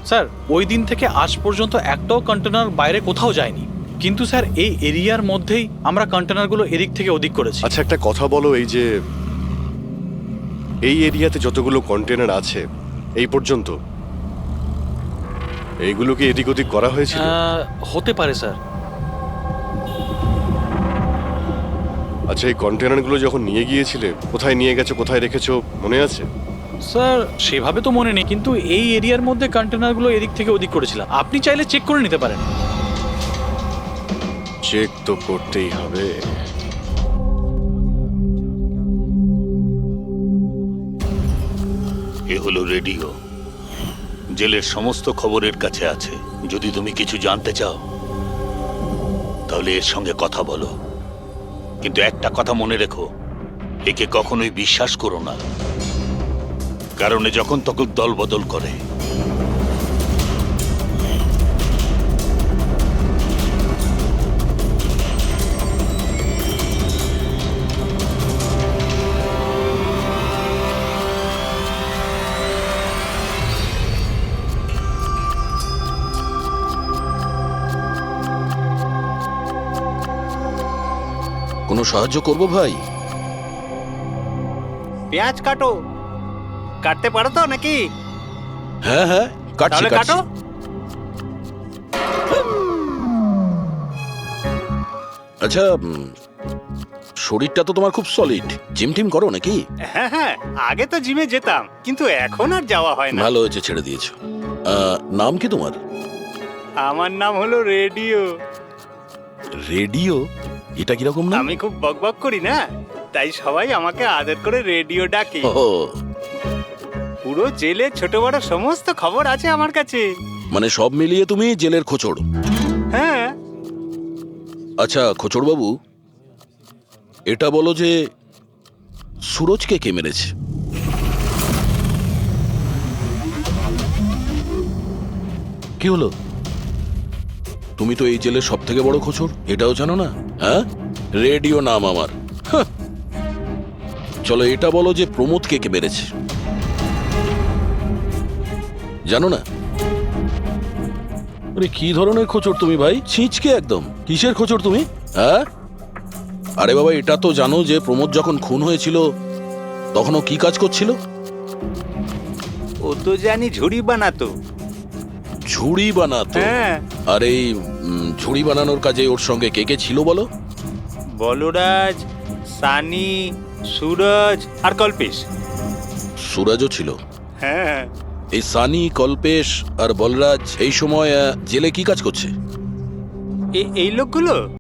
স্যার, ওই দিন থেকে আজ পর্যন্ত একটাও কন্টেনার বাইরে কোথাও যায়নি, কিন্তু স্যার এই এরিয়ার মধ্যেই আমরা কন্টেনারগুলো এদিক থেকে ওদিক করেছি। আচ্ছা, একটা কথা বলো, এই যে এই এরিয়াতে যতগুলো কন্টেনার আছে এই পর্যন্ত, এইগুলো কি এদিক ওদিক করা হয়েছিল? হতে পারে স্যার। আচ্ছা, এই কন্টেনারগুলো যখন নিয়ে গিয়েছিলে কোথায় নিয়ে গেছো, কোথায় রেখেছো মনে আছে? স্যার, সেভাবে তো মনে নেই, কিন্তু এই এরিয়ার মধ্যে কন্টেনারগুলো এদিক থেকে ওদিক করেছিলাম। আপনি চাইলে চেক করে নিতে পারেন। চেক তো করতেই হবে। এ হলো রেডিও, জেলের সমস্ত খবরের কাছে আছে। যদি তুমি কিছু জানতে চাও তাহলে এর সঙ্গে কথা বলো, কিন্তু একটা কথা মনে রেখো, একে কখনোই বিশ্বাস করো না, কারণ এ যখন তখন দল বদল করে। কোনো সাহায্য করব ভাই? পেঁয়াজ কাটো। কাটতে পারো তো নাকি? হ্যাঁ হ্যাঁ, কাটছি তাহলে কাটছি। কাটো। আচ্ছা, শরীরটা তো তোমার খুব সলিড, জিম টিম করো নাকি? হ্যাঁ হ্যাঁ, আগে তো জিমে যেতাম, কিন্তু এখন আর যাওয়া হয় না। ভালো হয়েছে ছেড়ে দিয়েছো। নাম কি তোমার? আমার নাম হলো রেডিও। রেডিও? এটা কিরকম নাম? আমি খুব বকবক করি না, তাই সবাই আমাকে আদর করে রেডিও ডাকে। ও, পুরো জেলে ছোট বড় সমস্ত খবর আছে আমার কাছে। মানে সব মিলিয়ে তুমি জেলের খোঁচড়। হ্যাঁ। আচ্ছা খোঁচড় বাবু, এটা বলো যে সুরজকে কে মেরেছে? কি হলো? তুমি তো এই জেলের সব থেকে বড় খোঁচড়, এটাও জানো না? হ্যাঁ, রেডিও নাম আমার। হাহ। চলো এটা বলো যে প্রমোদ কে কে মেরেছে, জানো না? আরে কি ধরনের খোঁচর তুমি ভাই, ছিঁচকে একদম। কিসের খোঁচর তুমি? হ্যাঁ, আরে বাবা এটা তো জানো যে প্রমোদ যখন খুন হয়েছিল তখন ও কি কাজ করছিল? ও তো জানি ঝুড়ি বানাতো। ঝুড়ি বানাতো? হ্যাঁ। আর এই ঝুড়ি বানানোর কাজে ওর সঙ্গে কে কে ছিল বলো? বলরাজ, সানি, সুরজ আর কল্পেশ। সুরজও ছিল? হ্যাঁ। এই সানি, কল্পেশ আর বলরাজ এই সময় জেলে কি কাজ করছে? এই লোকগুলো